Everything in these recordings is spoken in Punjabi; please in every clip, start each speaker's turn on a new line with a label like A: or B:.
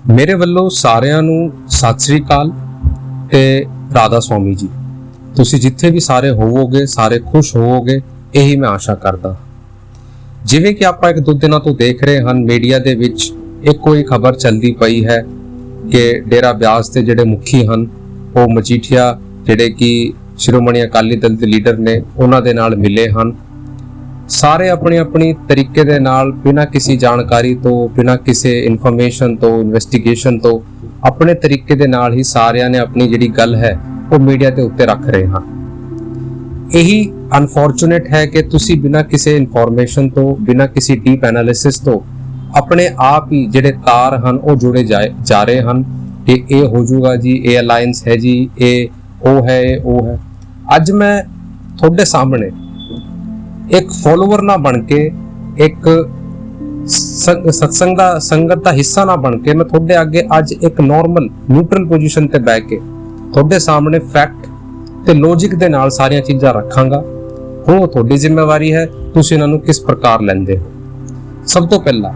A: ਮੇਰੇ ਵੱਲੋਂ ਸਾਰਿਆਂ ਨੂੰ ਸਤਿ ਸ੍ਰੀ ਅਕਾਲ ਤੇ ਰਾਧਾ ਸਵਾਮੀ ਜੀ। ਤੁਸੀਂ ਜਿੱਥੇ ਵੀ ਸਾਰੇ ਹੋਵੋਗੇ ਸਾਰੇ ਖੁਸ਼ ਹੋਵੋਗੇ, ਇਹੀ ਮੈਂ ਆਸ਼ਾ ਕਰਦਾ। ਜਿਵੇਂ ਕਿ ਆਪਾਂ ਇੱਕ ਦੋ ਦਿਨਾਂ ਤੋਂ ਦੇਖ ਰਹੇ ਹਨ ਮੀਡੀਆ ਦੇ ਵਿੱਚ ਇੱਕੋ ਹੀ ਖਬਰ ਚੱਲਦੀ ਪਈ ਹੈ ਕਿ ਡੇਰਾ ਬਿਆਸ ਦੇ ਜਿਹੜੇ ਮੁਖੀ ਹਨ ਉਹ ਮਜੀਠੀਆ ਜਿਹੜੇ ਕਿ ਸ਼੍ਰੋਮਣੀ ਅਕਾਲੀ ਦਲ ਦੇ ਲੀਡਰ ਨੇ ਉਹਨਾਂ ਦੇ ਨਾਲ ਮਿਲੇ ਹਨ। ਸਾਰੇ ਆਪਣੀ ਆਪਣੀ ਤਰੀਕੇ ਦੇ ਨਾਲ ਬਿਨਾਂ ਕਿਸੇ ਜਾਣਕਾਰੀ ਤੋਂ, ਬਿਨਾਂ ਕਿਸੇ ਇਨਫੋਰਮੇਸ਼ਨ ਤੋਂ, ਇਨਵੈਸਟੀਗੇਸ਼ਨ ਤੋਂ ਆਪਣੇ ਤਰੀਕੇ ਦੇ ਨਾਲ ਹੀ ਸਾਰਿਆਂ ਨੇ ਆਪਣੀ ਜਿਹੜੀ ਗੱਲ ਹੈ ਉਹ ਮੀਡੀਆ ਦੇ ਉੱਤੇ ਰੱਖ ਰਹੇ ਹਨ। ਇਹੀ ਅਨਫੋਰਚੂਨੇਟ ਹੈ ਕਿ ਤੁਸੀਂ ਬਿਨਾਂ ਕਿਸੇ ਇਨਫੋਰਮੇਸ਼ਨ ਤੋਂ, ਬਿਨਾਂ ਕਿਸੇ ਡੀਪ ਐਨਾਲਿਸਿਸ ਤੋਂ ਆਪਣੇ ਆਪ ਹੀ ਜਿਹੜੇ ਤਾਰ ਹਨ ਉਹ ਜੁੜੇ ਜਾ ਰਹੇ ਹਨ ਕਿ ਇਹ ਹੋ ਜਾਊਗਾ ਜੀ, ਇਹ ਅਲਾਈਅੰਸ ਹੈ ਜੀ, ਇਹ ਉਹ ਹੈ, ਇਹ ਉਹ ਹੈ। ਅੱਜ ਮੈਂ ਤੁਹਾਡੇ ਸਾਹਮਣੇ ਇੱਕ ਫੋਲੋਵਰ ਨਾ ਬਣ ਕੇ, ਇੱਕ ਸਤਸੰਗ ਦਾ ਸੰਗਤ ਦਾ ਹਿੱਸਾ ਨਾ ਬਣ ਕੇ, ਮੈਂ ਤੁਹਾਡੇ ਅੱਗੇ ਅੱਜ ਇੱਕ ਨਾਰਮਲ ਨਿਊਟਰਲ ਪੋਜੀਸ਼ਨ ਤੇ ਬੈ ਕੇ ਤੁਹਾਡੇ ਸਾਹਮਣੇ ਫੈਕਟ ਤੇ ਲੌਜੀਕ ਦੇ ਨਾਲ ਸਾਰੀਆਂ ਚੀਜ਼ਾਂ ਰੱਖਾਂਗਾ। ਹੁਣ ਤੁਹਾਡੀ ਜ਼ਿੰਮੇਵਾਰੀ ਹੈ ਤੁਸੀਂ ਇਹਨਾਂ ਨੂੰ ਕਿਸ ਪ੍ਰਕਾਰ ਲੈਂਦੇ ਹੋ। ਸਭ ਤੋਂ ਪਹਿਲਾਂ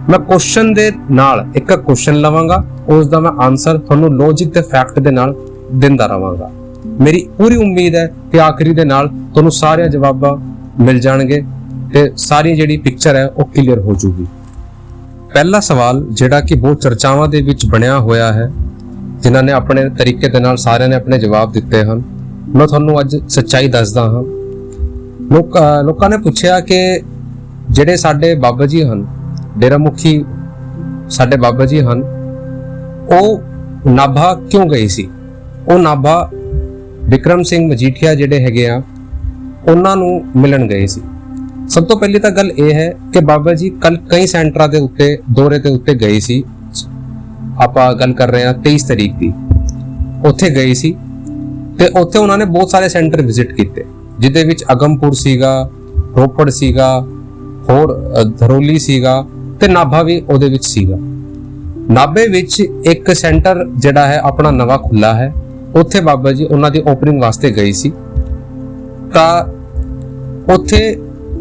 A: ਮੈਂ ਕੁਐਸਚਨ ਦੇ ਨਾਲ ਇੱਕ ਕੁਐਸਚਨ ਲਵਾਂਗਾ, ਉਸ ਦਾ ਮੈਂ ਆਨਸਰ ਤੁਹਾਨੂੰ ਲੌਜੀਕ ਤੇ ਫੈਕਟ ਦੇ ਨਾਲ ਦਿੰਦਾ ਰਵਾਂਗਾ। ਮੇਰੀ ਪੂਰੀ ਉਮੀਦ ਹੈ ਕਿ ਆਖਰੀ ਦੇ ਨਾਲ ਤੁਹਾਨੂੰ ਸਾਰੇ ਜਵਾਬਾਂ ਮਿਲ ਜਾਣਗੇ ਤੇ ਸਾਰੀ ਜਿਹੜੀ ਪਿਕਚਰ ਹੈ ਉਹ ਕਲੀਅਰ ਹੋ ਜੂਗੀ। ਪਹਿਲਾ ਸਵਾਲ ਜਿਹੜਾ ਕਿ ਬਹੁਤ ਚਰਚਾਵਾਂ ਦੇ ਵਿੱਚ ਬਣਿਆ ਹੋਇਆ ਹੈ, ਜਿਨ੍ਹਾਂ ਨੇ ਆਪਣੇ ਤਰੀਕੇ ਦੇ ਨਾਲ ਸਾਰਿਆਂ ਨੇ ਆਪਣੇ ਜਵਾਬ ਦਿੱਤੇ ਹਨ, ਮੈਂ ਤੁਹਾਨੂੰ ਅੱਜ ਸੱਚਾਈ ਦੱਸਦਾ ਹਾਂ। ਲੋਕਾਂ ਨੇ ਪੁੱਛਿਆ ਕਿ ਜਿਹੜੇ ਸਾਡੇ ਬਾਬਾ ਜੀ ਹਨ, ਡੇਰਾ ਮੁਖੀ ਸਾਡੇ ਬਾਬਾ ਜੀ ਹਨ, ਉਹ ਨਾਭਾ ਕਿਉਂ ਗਏ ਸੀ। ਉਹ ਨਾਭਾ ਵਿਕਰਮ ਸਿੰਘ ਮਜੀਠੀਆ ਜਿਹੜੇ ਹੈਗੇ ਆ ਉਹਨਾਂ ਨੂੰ ਮਿਲਣ ਗਏ ਸੀ। ਸਭ ਤੋਂ ਪਹਿਲੀ ਤਾਂ ਗੱਲ ਇਹ ਹੈ ਕਿ ਬਾਬਾ ਜੀ ਕੱਲ ਕਈ ਸੈਂਟਰਾਂ ਦੇ ਉੱਤੇ ਦੌਰੇ ਦੇ ਉੱਤੇ ਗਏ ਸੀ। ਆਪਾਂ ਗੱਲ ਕਰ ਰਹੇ ਹਾਂ 23 ਤਰੀਕ ਦੀ, ਉੱਥੇ ਗਏ ਸੀ ਤੇ ਉੱਥੇ ਉਹਨਾਂ ਨੇ ਬਹੁਤ ਸਾਰੇ ਸੈਂਟਰ ਵਿਜ਼ਿਟ ਕੀਤੇ, ਜਿਹਦੇ ਵਿੱਚ ਅਗਮਪੁਰ ਸੀਗਾ, ਰੋਪੜ ਸੀਗਾ, ਹੋਰ ਧਰੋਲੀ ਸੀਗਾ ਤੇ ਨਾਭਾ ਵੀ ਉਹਦੇ ਵਿੱਚ ਸੀਗਾ। ਨਾਭੇ ਵਿੱਚ ਇੱਕ ਸੈਂਟਰ ਜਿਹੜਾ ਹੈ ਆਪਣਾ ਨਵਾਂ ਖੁੱਲਾ ਹੈ, ਉੱਥੇ ਬਾਬਾ ਜੀ ਉਹਨਾਂ ਦੀ ਓਪਨਿੰਗ ਵਾਸਤੇ ਗਏ ਸੀ। ਤਾਂ ਉੱਥੇ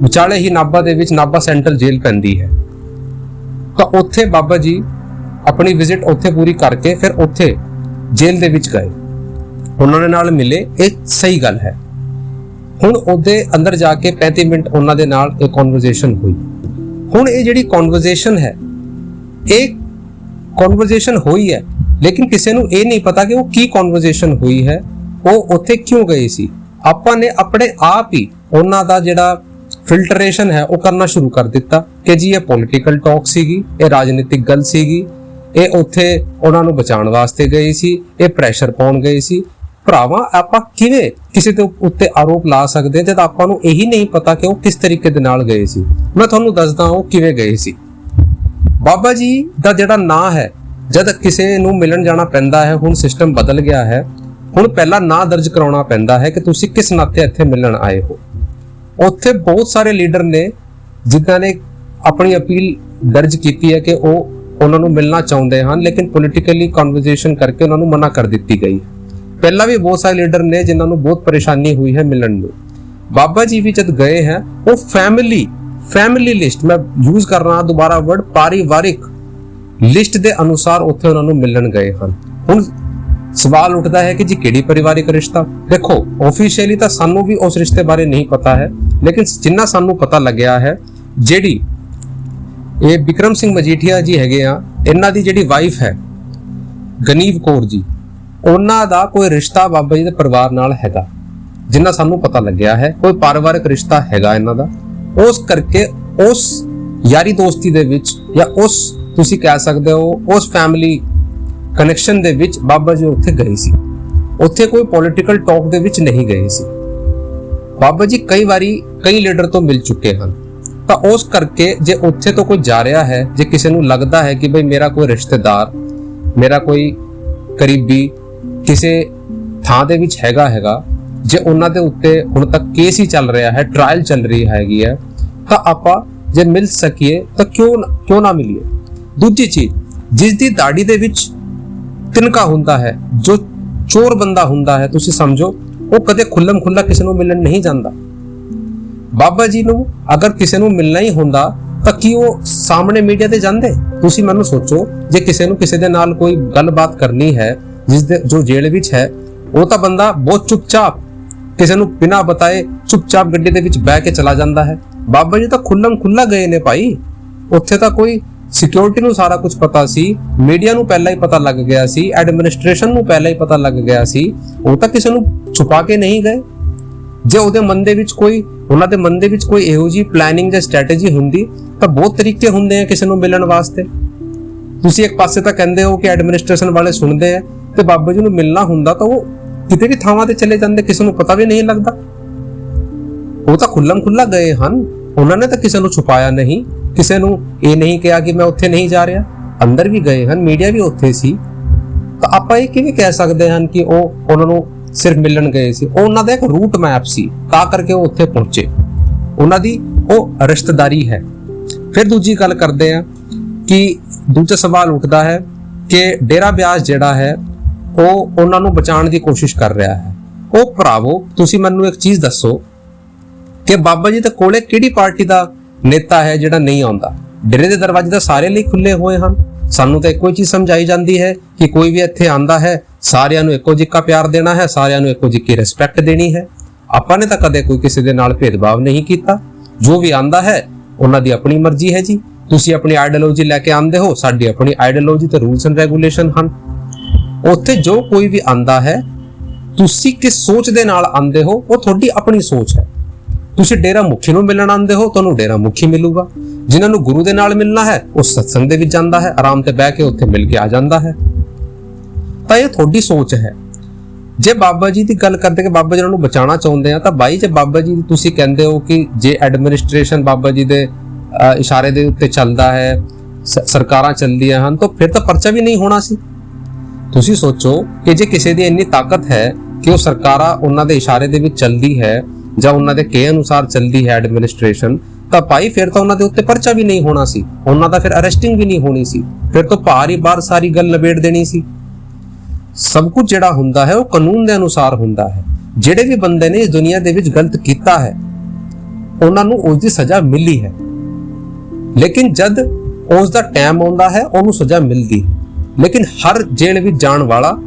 A: ਵਿਚਾਲੇ ਹੀ ਨਾਭਾ ਦੇ ਵਿੱਚ ਨਾਭਾ ਸੈਂਟਰਲ ਜੇਲ੍ਹ ਪੈਂਦੀ ਹੈ, ਤਾਂ ਉੱਥੇ ਬਾਬਾ ਜੀ ਆਪਣੀ ਵਿਜ਼ਿਟ ਉੱਥੇ ਪੂਰੀ ਕਰਕੇ ਫਿਰ ਉੱਥੇ ਜੇਲ੍ਹ ਦੇ ਵਿੱਚ ਗਏ, ਉਹਨਾਂ ਦੇ ਨਾਲ ਮਿਲੇ। ਇਹ ਸਹੀ ਗੱਲ ਹੈ। ਹੁਣ ਉਹਦੇ ਅੰਦਰ ਜਾ ਕੇ 35 ਮਿੰਟ ਉਹਨਾਂ ਦੇ ਨਾਲ ਇੱਕ ਕਨਵਰਸੇਸ਼ਨ ਹੋਈ। ਹੁਣ ਇਹ ਜਿਹੜੀ ਕਨਵਰਸੇਸ਼ਨ ਹੈ, ਇਹ ਕਨਵਰਸੇਸ਼ਨ ਹੋਈ ਹੈ, ਲੇਕਿਨ ਕਿਸੇ ਨੂੰ ਇਹ ਨਹੀਂ ਪਤਾ ਕਿ ਉਹ ਕੀ ਕਨਵਰਸੇਸ਼ਨ ਹੋਈ ਹੈ, ਉਹ ਉੱਥੇ ਕਿਉਂ ਗਏ ਸੀ। ਆਪਾਂ ਨੇ ਆਪਣੇ ਆਪ ਹੀ ਉਹਨਾਂ ਦਾ ਜਿਹੜਾ ਫਿਲਟਰੇਸ਼ਨ ਹੈ ਉਹ ਕਰਨਾ ਸ਼ੁਰੂ ਕਰ ਦਿੱਤਾ ਕਿ ਜੀ ਇਹ ਪੋਲੀਟੀਕਲ ਟਾਕ ਸੀਗੀ, ਇਹ ਰਾਜਨੀਤਿਕ ਗੱਲ ਸੀਗੀ, ਇਹ ਉੱਥੇ ਉਹਨਾਂ ਨੂੰ ਬਚਾਉਣ ਵਾਸਤੇ ਗਏ ਸੀ, ਇਹ ਪ੍ਰੈਸ਼ਰ ਪਾਉਣ ਗਏ ਸੀ। ਭਰਾਵਾਂ, ਆਪਾਂ ਕਿਵੇਂ ਕਿਸੇ ਦੇ ਉੱਤੇ ਆਰੋਪ ਲਾ ਸਕਦੇ ਜਦ ਆਪਾਂ ਨੂੰ ਇਹੀ ਨਹੀਂ ਪਤਾ ਕਿ ਉਹ ਕਿਸ ਤਰੀਕੇ ਦੇ ਨਾਲ ਗਏ ਸੀ। ਮੈਂ ਤੁਹਾਨੂੰ ਦੱਸਦਾ ਉਹ ਕਿਵੇਂ ਗਏ ਸੀ। ਬਾਬਾ ਜੀ ਦਾ ਜਿਹੜਾ ਨਾਂ ਹੈ, ਜਦ ਕਿਸੇ ਨੂੰ ਮਿਲਣ ਜਾਣਾ ਪੈਂਦਾ ਹੈ, ਹੁਣ ਸਿਸਟਮ ਬਦਲ ਗਿਆ ਹੈ। ਹੁਣ ਪਹਿਲਾਂ ਨਾਂ ਦਰਜ ਕਰਾਉਣਾ ਪੈਂਦਾ ਹੈ ਕਿ ਤੁਸੀਂ ਕਿਸ ਨਾਤੇ ਇੱਥੇ ਮਿਲਣ ਆਏ ਹੋ। ਉੱਥੇ ਬਹੁਤ ਸਾਰੇ ਲੀਡਰ ਨੇ ਜਿਨ੍ਹਾਂ ਨੇ ਆਪਣੀ ਅਪੀਲ ਦਰਜ ਕੀਤੀ ਹੈ ਕਿ ਉਹ ਉਹਨਾਂ ਨੂੰ ਮਿਲਣਾ ਚਾਹੁੰਦੇ ਹਨ, ਲੇਕਿਨ ਪੋਲੀਟੀਕਲੀ ਕਨਵਰਸੇਸ਼ਨ ਕਰਕੇ ਉਹਨਾਂ ਨੂੰ ਮਨਾ ਕਰ ਦਿੱਤੀ ਗਈ। ਪਹਿਲਾਂ ਵੀ ਬਹੁਤ ਸਾਰੇ ਲੀਡਰ ਨੇ ਜਿਨ੍ਹਾਂ ਨੂੰ ਬਹੁਤ ਪਰੇਸ਼ਾਨੀ ਹੋਈ ਹੈ ਮਿਲਣ ਨੂੰ। ਬਾਬਾ ਜੀ ਵੀ ਜਦ ਗਏ ਹੈ, ਉਹ ਫੈਮਿਲੀ ਲਿਸਟ, ਮੈਂ ਯੂਜ਼ ਕਰ ਰਹਾ ਦੁਬਾਰਾ ਵਰਡ, ਪਾਰਿਵਾਰਿਕ ਲਿਸਟ ਦੇ ਅਨੁਸਾਰ ਉੱਥੇ ਉਹਨਾਂ ਨੂੰ ਮਿਲਣ ਗਏ ਹਨ। ਹੁਣ ਸਵਾਲ ਉੱਠਦਾ ਹੈ ਕਿ ਜੀ ਕਿਹੜੀ ਪਰਿਵਾਰਿਕ ਰਿਸ਼ਤਾ। ਦੇਖੋ, ਆਫੀਸ਼ੀਅਲੀ ਤਾਂ ਸਾਨੂੰ ਵੀ ਉਸ ਰਿਸ਼ਤੇ ਬਾਰੇ ਨਹੀਂ ਪਤਾ ਹੈ, ਲੇਕਿਨ ਜਿੰਨਾ ਸਾਨੂੰ ਪਤਾ ਲੱਗਿਆ ਹੈ, ਜਿਹੜੀ ਇਹ ਵਿਕਰਮ ਸਿੰਘ ਮਜੀਠੀਆ ਜੀ ਹੈਗੇ ਆ, ਇਹਨਾਂ ਦੀ ਜਿਹੜੀ ਵਾਈਫ ਹੈ ਗਨੀਵ ਕੌਰ ਜੀ, ਉਹਨਾਂ ਦਾ ਕੋਈ ਰਿਸ਼ਤਾ ਬਾਬਾ ਜੀ ਦੇ ਪਰਿਵਾਰ ਨਾਲ ਹੈਗਾ, ਜਿੰਨਾ ਸਾਨੂੰ ਪਤਾ ਲੱਗਿਆ ਹੈ। ਕੋਈ ਪਰਿਵਾਰਿਕ ਰਿਸ਼ਤਾ ਹੈਗਾ ਇਹਨਾਂ ਦਾ। ਉਸ ਕਰਕੇ ਉਸ ਯਾਰੀ ਦੋਸਤੀ ਦੇ ਵਿੱਚ, ਜਾਂ ਉਸ ਤੁਸੀਂ ਕਹਿ ਸਕਦੇ ਹੋ ਉਸ ਫੈਮਿਲੀ ਕਨੈਕਸ਼ਨ ਦੇ ਵਿੱਚ ਬਾਬਾ ਜੀ ਉੱਥੇ ਗਏ ਸੀ। ਉੱਥੇ ਕੋਈ ਪੋਲੀਟੀਕਲ ਟਾਕ ਦੇ ਵਿੱਚ ਨਹੀਂ ਗਏ ਸੀ। ਬਾਬਾ ਜੀ ਕਈ ਵਾਰੀ ਕਈ ਲੀਡਰ ਤੋਂ ਮਿਲ ਚੁੱਕੇ ਹਨ, ਤਾਂ ਉਸ ਕਰਕੇ ਜੇ ਉੱਥੇ ਤੋਂ ਕੋਈ ਜਾ ਰਿਹਾ ਹੈ, ਜੇ ਕਿਸੇ ਨੂੰ ਲੱਗਦਾ ਹੈ ਕਿ ਬਈ ਮੇਰਾ ਕੋਈ ਰਿਸ਼ਤੇਦਾਰ, ਮੇਰਾ ਕੋਈ ਕਰੀਬੀ ਕਿਸੇ ਥਾਂ ਦੇ ਵਿੱਚ ਹੈਗਾ, ਜੇ ਉਹਨਾਂ ਦੇ ਉੱਤੇ ਹੁਣ ਤੱਕ ਕੇਸ ਹੀ ਚੱਲ ਰਿਹਾ ਹੈ, ਟ੍ਰਾਇਲ ਚੱਲ ਰਹੀ ਹੈਗੀ ਹੈ, ਤਾਂ ਆਪਾਂ ਜੇ ਮਿਲ ਸਕੀਏ ਤਾਂ ਕਿਉਂ ਨਾ ਮਿਲੀਏ। ਦੂਜੀ ਚੀਜ਼, ਜਿਸ ਦੀ ਦਾੜੀ ਦੇ ਵਿੱਚ ਤਿਨਕਾ ਹੁੰਦਾ ਹੈ, ਜੋ ਚੋਰ ਬੰਦਾ ਹੁੰਦਾ ਹੈ, ਤੁਸੀਂ ਸਮਝੋ ਉਹ ਕਦੇ ਖੁੱਲਮ ਖੁੱਲਾ ਕਿਸੇ ਨੂੰ ਮਿਲਣ ਨਹੀਂ ਜਾਂਦਾ। ਬਾਬਾ ਜੀ ਨੂੰ ਅਗਰ ਕਿਸੇ ਨੂੰ ਮਿਲਣਾ ਹੀ ਹੁੰਦਾ ਤਾਂ ਕੀ ਉਹ ਸਾਹਮਣੇ ਮੀਡੀਆ ਤੇ ਜਾਂਦੇ? ਤੁਸੀਂ ਮੈਨੂੰ ਸੋਚੋ, ਜੇ ਕਿਸੇ ਨੂੰ ਕਿਸੇ ਦੇ ਨਾਲ ਕੋਈ ਗੱਲਬਾਤ ਕਰਨੀ ਹੈ, ਜੋ ਜੇਲ੍ਹ ਵਿੱਚ ਹੈ, ਉਹ ਤਾਂ ਬੰਦਾ ਬਹੁਤ ਚੁੱਪਚਾਪ ਕਿਸੇ ਨੂੰ ਬਿਨਾਂ ਬਤਾਏ ਚੁੱਪਚਾਪ ਗੱਡੀ ਦੇ ਵਿੱਚ ਬਹਿ ਕੇ ਚਲਾ ਜਾਂਦਾ ਹੈ। ਬਾਬਾ ਜੀ ਤਾਂ ਖੁੱਲਮ ਖੁੱਲਾ ਗਏ ਨੇ ਭਾਈ। ਉੱਥੇ ਤਾਂ ਕੋਈ ਸਿਕਿਉਰਿਟੀ ਨੂੰ ਸਾਰਾ ਕੁਝ ਪਤਾ ਸੀ, ਮੀਡੀਆ ਨੂੰ ਪਹਿਲਾਂ ਹੀ ਪਤਾ ਲੱਗ ਗਿਆ ਸੀ, ਐਡਮਿਨਿਸਟ੍ਰੇਸ਼ਨ ਨੂੰ ਪਹਿਲਾਂ ਹੀ ਪਤਾ ਲੱਗ ਗਿਆ ਸੀ। ਉਹ ਤਾਂ ਕਿਸੇ ਨੂੰ ਛੁਪਾ ਕੇ ਨਹੀਂ ਗਏ। ਜੇ ਉਹਨਾਂ ਦੇ ਮਨ ਦੇ ਵਿੱਚ ਕੋਈ ਇਹੋ ਜਿਹੀ ਪਲੈਨਿੰਗ ਜਾਂ ਸਟ੍ਰੈਟਜੀ ਹੁੰਦੀ ਤਾਂ ਬਹੁਤ ਤਰੀਕੇ ਹੁੰਦੇ ਆ ਕਿਸੇ ਨੂੰ ਮਿਲਣ ਵਾਸਤੇ। ਤੁਸੀਂ ਇੱਕ ਪਾਸੇ ਤਾਂ ਕਹਿੰਦੇ ਹੋ ਕਿ ਐਡਮਿਨਿਸਟ੍ਰੇਸ਼ਨ ਵਾਲੇ ਸੁਣਦੇ ਆ, ਤੇ ਬਾਬਾ ਜੀ ਨੂੰ ਮਿਲਣਾ ਹੁੰਦਾ ਤਾਂ ਉਹ ਕਿਤੇ ਵੀ ਥਾਵਾਂ ਤੇ ਚਲੇ ਜਾਂਦੇ, ਕਿਸੇ ਨੂੰ ਪਤਾ ਵੀ ਨਹੀਂ ਲੱਗਦਾ। ਉਹ ਤਾਂ ਖੁੱਲਮ ਖੁੱਲਾ ਗਏ ਹਨ। ਉਹਨਾਂ ਨੇ ਤਾਂ ਕਿਸੇ ਨੂੰ ਛੁਪਾਇਆ ਨਹੀਂ, ਕਿਸੇ ਨੂੰ ਇਹ ਨਹੀਂ ਕਿਹਾ ਕਿ ਮੈਂ ਉੱਥੇ ਨਹੀਂ ਜਾ ਰਿਹਾ। ਅੰਦਰ ਵੀ ਗਏ ਹਨ, ਮੀਡੀਆ ਵੀ ਉੱਥੇ ਸੀ। ਤਾਂ ਆਪਾਂ ਇਹ ਕਿਵੇਂ ਕਹਿ ਸਕਦੇ ਹਨ ਕਿ ਉਹ ਉਹਨਾਂ ਨੂੰ ਸਿਰਫ ਮਿਲਣ ਗਏ ਸੀ? ਉਹਨਾਂ ਦਾ ਇੱਕ ਰੂਟ ਮੈਪ ਸੀ, ਤਾਂ ਕਰਕੇ ਉਹ ਉੱਥੇ ਪਹੁੰਚੇ। ਉਹਨਾਂ ਦੀ ਉਹ ਰਿਸ਼ਤੇਦਾਰੀ ਹੈ। ਫਿਰ ਦੂਜੀ ਗੱਲ ਕਰਦੇ ਆ ਕਿ ਦੂਜਾ ਸਵਾਲ ਉੱਠਦਾ ਹੈ ਕਿ ਡੇਰਾ ਬਿਆਸ ਜਿਹੜਾ ਹੈ ਉਹ ਉਹਨਾਂ ਨੂੰ ਬਚਾਉਣ ਦੀ ਕੋਸ਼ਿਸ਼ ਕਰ ਰਿਹਾ ਹੈ। ਉਹ ਭਰਾਵੋ, ਤੁਸੀਂ ਮੈਨੂੰ ਇੱਕ ਚੀਜ਼ ਦੱਸੋ ਕਿ ਬਾਬਾ ਜੀ ਦੇ ਕੋਲੇ ਕਿਹੜੀ ਪਾਰਟੀ ਦਾ ਨੇਤਾ ਹੈ ਜਿਹੜਾ ਨਹੀਂ ਆਉਂਦਾ? ਡੇਰੇ ਦੇ ਦਰਵਾਜ਼ੇ ਤਾਂ ਸਾਰੇ ਲਈ ਖੁੱਲੇ ਹੋਏ ਹਨ। ਸਾਨੂੰ ਤਾਂ ਇੱਕੋ ਹੀ ਚੀਜ਼ ਸਮਝਾਈ ਜਾਂਦੀ ਹੈ ਕਿ ਕੋਈ ਵੀ ਇੱਥੇ ਆਂਦਾ ਹੈ, ਸਾਰਿਆਂ ਨੂੰ ਇੱਕੋ ਜਿਹਾ ਪਿਆਰ ਦੇਣਾ ਹੈ, ਸਾਰਿਆਂ ਨੂੰ ਇੱਕੋ ਜਿਹੀ ਰਿਸਪੈਕਟ ਦੇਣੀ ਹੈ। ਆਪਾਂ ਨੇ ਤਾਂ ਕਦੇ ਕੋਈ ਕਿਸੇ ਦੇ ਨਾਲ ਭੇਦਭਾਵ ਨਹੀਂ ਕੀਤਾ। ਜੋ ਵੀ ਆਂਦਾ ਹੈ ਉਹਨਾਂ ਦੀ ਆਪਣੀ ਮਰਜ਼ੀ ਹੈ ਜੀ। ਤੁਸੀਂ ਆਪਣੀ ਆਈਡੀਓਲੋਜੀ ਲੈ ਕੇ ਆਂਦੇ ਹੋ, ਸਾਡੀ ਆਪਣੀ ਆਈਡੀਓਲੋਜੀ ਤੇ ਰੂਲਸ ਐਂਡ ਰੈਗੂਲੇਸ਼ਨ ਹਨ। ਉੱਥੇ ਜੋ ਕੋਈ ਵੀ ਆਂਦਾ ਹੈ, ਤੁਸੀਂ ਕਿਸ ਸੋਚ ਦੇ ਨਾਲ ਆਂਦੇ ਹੋ ਉਹ ਤੁਹਾਡੀ ਆਪਣੀ ਸੋਚ ਹੈ। ਤੁਸੀਂ ਡੇਰਾ ਮੁਖੀ ਨੂੰ ਮਿਲਣ ਆਂਦੇ ਹੋ, ਤੁਹਾਨੂੰ ਡੇਰਾ ਮੁਖੀ ਮਿਲੂਗਾ। ਜਿਨ੍ਹਾਂ ਨੂੰ ਗੁਰੂ ਦੇ ਨਾਲ ਮਿਲਣਾ ਹੈ ਉਹ ਸਤਸੰਗ ਦੇ ਵਿੱਚ ਜਾਂਦਾ ਹੈ, ਆਰਾਮ ਤੇ ਬਹਿ ਕੇ ਉੱਥੇ ਮਿਲ ਕੇ ਆ ਜਾਂਦਾ ਹੈ। ਤਾਂ ਇਹ ਤੁਹਾਡੀ ਸੋਚ ਹੈ। ਜੇ ਬਾਬਾ ਜੀ ਦੀ ਗੱਲ ਕਰਦੇ ਕਿ ਬਾਬਾ ਜੀ ਨੂੰ ਬਚਾਉਣਾ ਚਾਹੁੰਦੇ ਆ, ਤਾਂ ਬਾਈ ਜੇ ਬਾਬਾ ਜੀ ਤੁਸੀਂ ਕਹਿੰਦੇ ਹੋ ਕਿ ਜੇ ਐਡਮਿਨਿਸਟ੍ਰੇਸ਼ਨ ਬਾਬਾ ਜੀ ਦੇ ਇਸ਼ਾਰੇ ਦੇ ਉੱਤੇ ਚੱਲਦਾ ਹੈ, ਸਰਕਾਰਾਂ ਚੱਲਦੀਆਂ ਹਨ, ਤਾਂ ਫਿਰ ਤਾਂ ਪਰਚਾ ਵੀ ਨਹੀਂ ਹੋਣਾ ਸੀ। ਤੁਸੀਂ ਸੋਚੋ ਕਿ ਜੇ ਕਿਸੇ ਦੀ ਇੰਨੀ ਤਾਕਤ ਹੈ ਕਿ ਉਹ ਸਰਕਾਰਾਂ ਉਹਨਾਂ ਦੇ ਇਸ਼ਾਰੇ ਦੇ ਵਿੱਚ ਚੱਲਦੀ ਹੈ ਜਾਂ ਉਹਨਾਂ ਦੇ ਕਹੇ ਅਨੁਸਾਰ ਚੱਲਦੀ ਹੈ ਐਡਮਿਨਿਸਟ੍ਰੇਸ਼ਨ, ਤਾਂ ਭਾਈ ਫਿਰ ਤਾਂ ਉਹਨਾਂ ਦੇ ਉੱਤੇ ਪਰਚਾ ਵੀ ਨਹੀਂ ਹੋਣਾ ਸੀ, ਉਹਨਾਂ ਦਾ ਫਿਰ ਅਰੈਸਟਿੰਗ ਵੀ ਨਹੀਂ ਹੋਣੀ ਸੀ, ਫਿਰ ਤਾਂ ਭਾਰੀ ਬਾਰ ਸਾਰੀ ਗੱਲ ਲਪੇਟ ਦੇਣੀ ਸੀ। ਸਭ ਕੁਝ ਜਿਹੜਾ ਹੁੰਦਾ ਹੈ ਉਹ ਕਾਨੂੰਨ ਦੇ ਅਨੁਸਾਰ ਹੁੰਦਾ ਹੈ। ਜਿਹੜੇ ਵੀ ਬੰਦੇ ਨੇ ਇਸ ਦੁਨੀਆ ਦੇ ਵਿੱਚ ਗਲਤ ਕੀਤਾ ਹੈ ਉਹਨਾਂ ਨੂੰ ਉਸ ਦੀ ਸਜ਼ਾ ਮਿਲੀ ਹੈ, ਲੇਕਿਨ ਜਦ ਉਸ ਦਾ ਟਾਈਮ ਆਉਂਦਾ ਹੈ ਉਹਨੂੰ ਸਜ਼ਾ ਮਿਲਦੀ ਹੈ। ਲੇਕਿਨ ਹਰ ਜੇਲ੍ਹ ਵਿੱਚ ਜਾਣ ਵਾਲਾ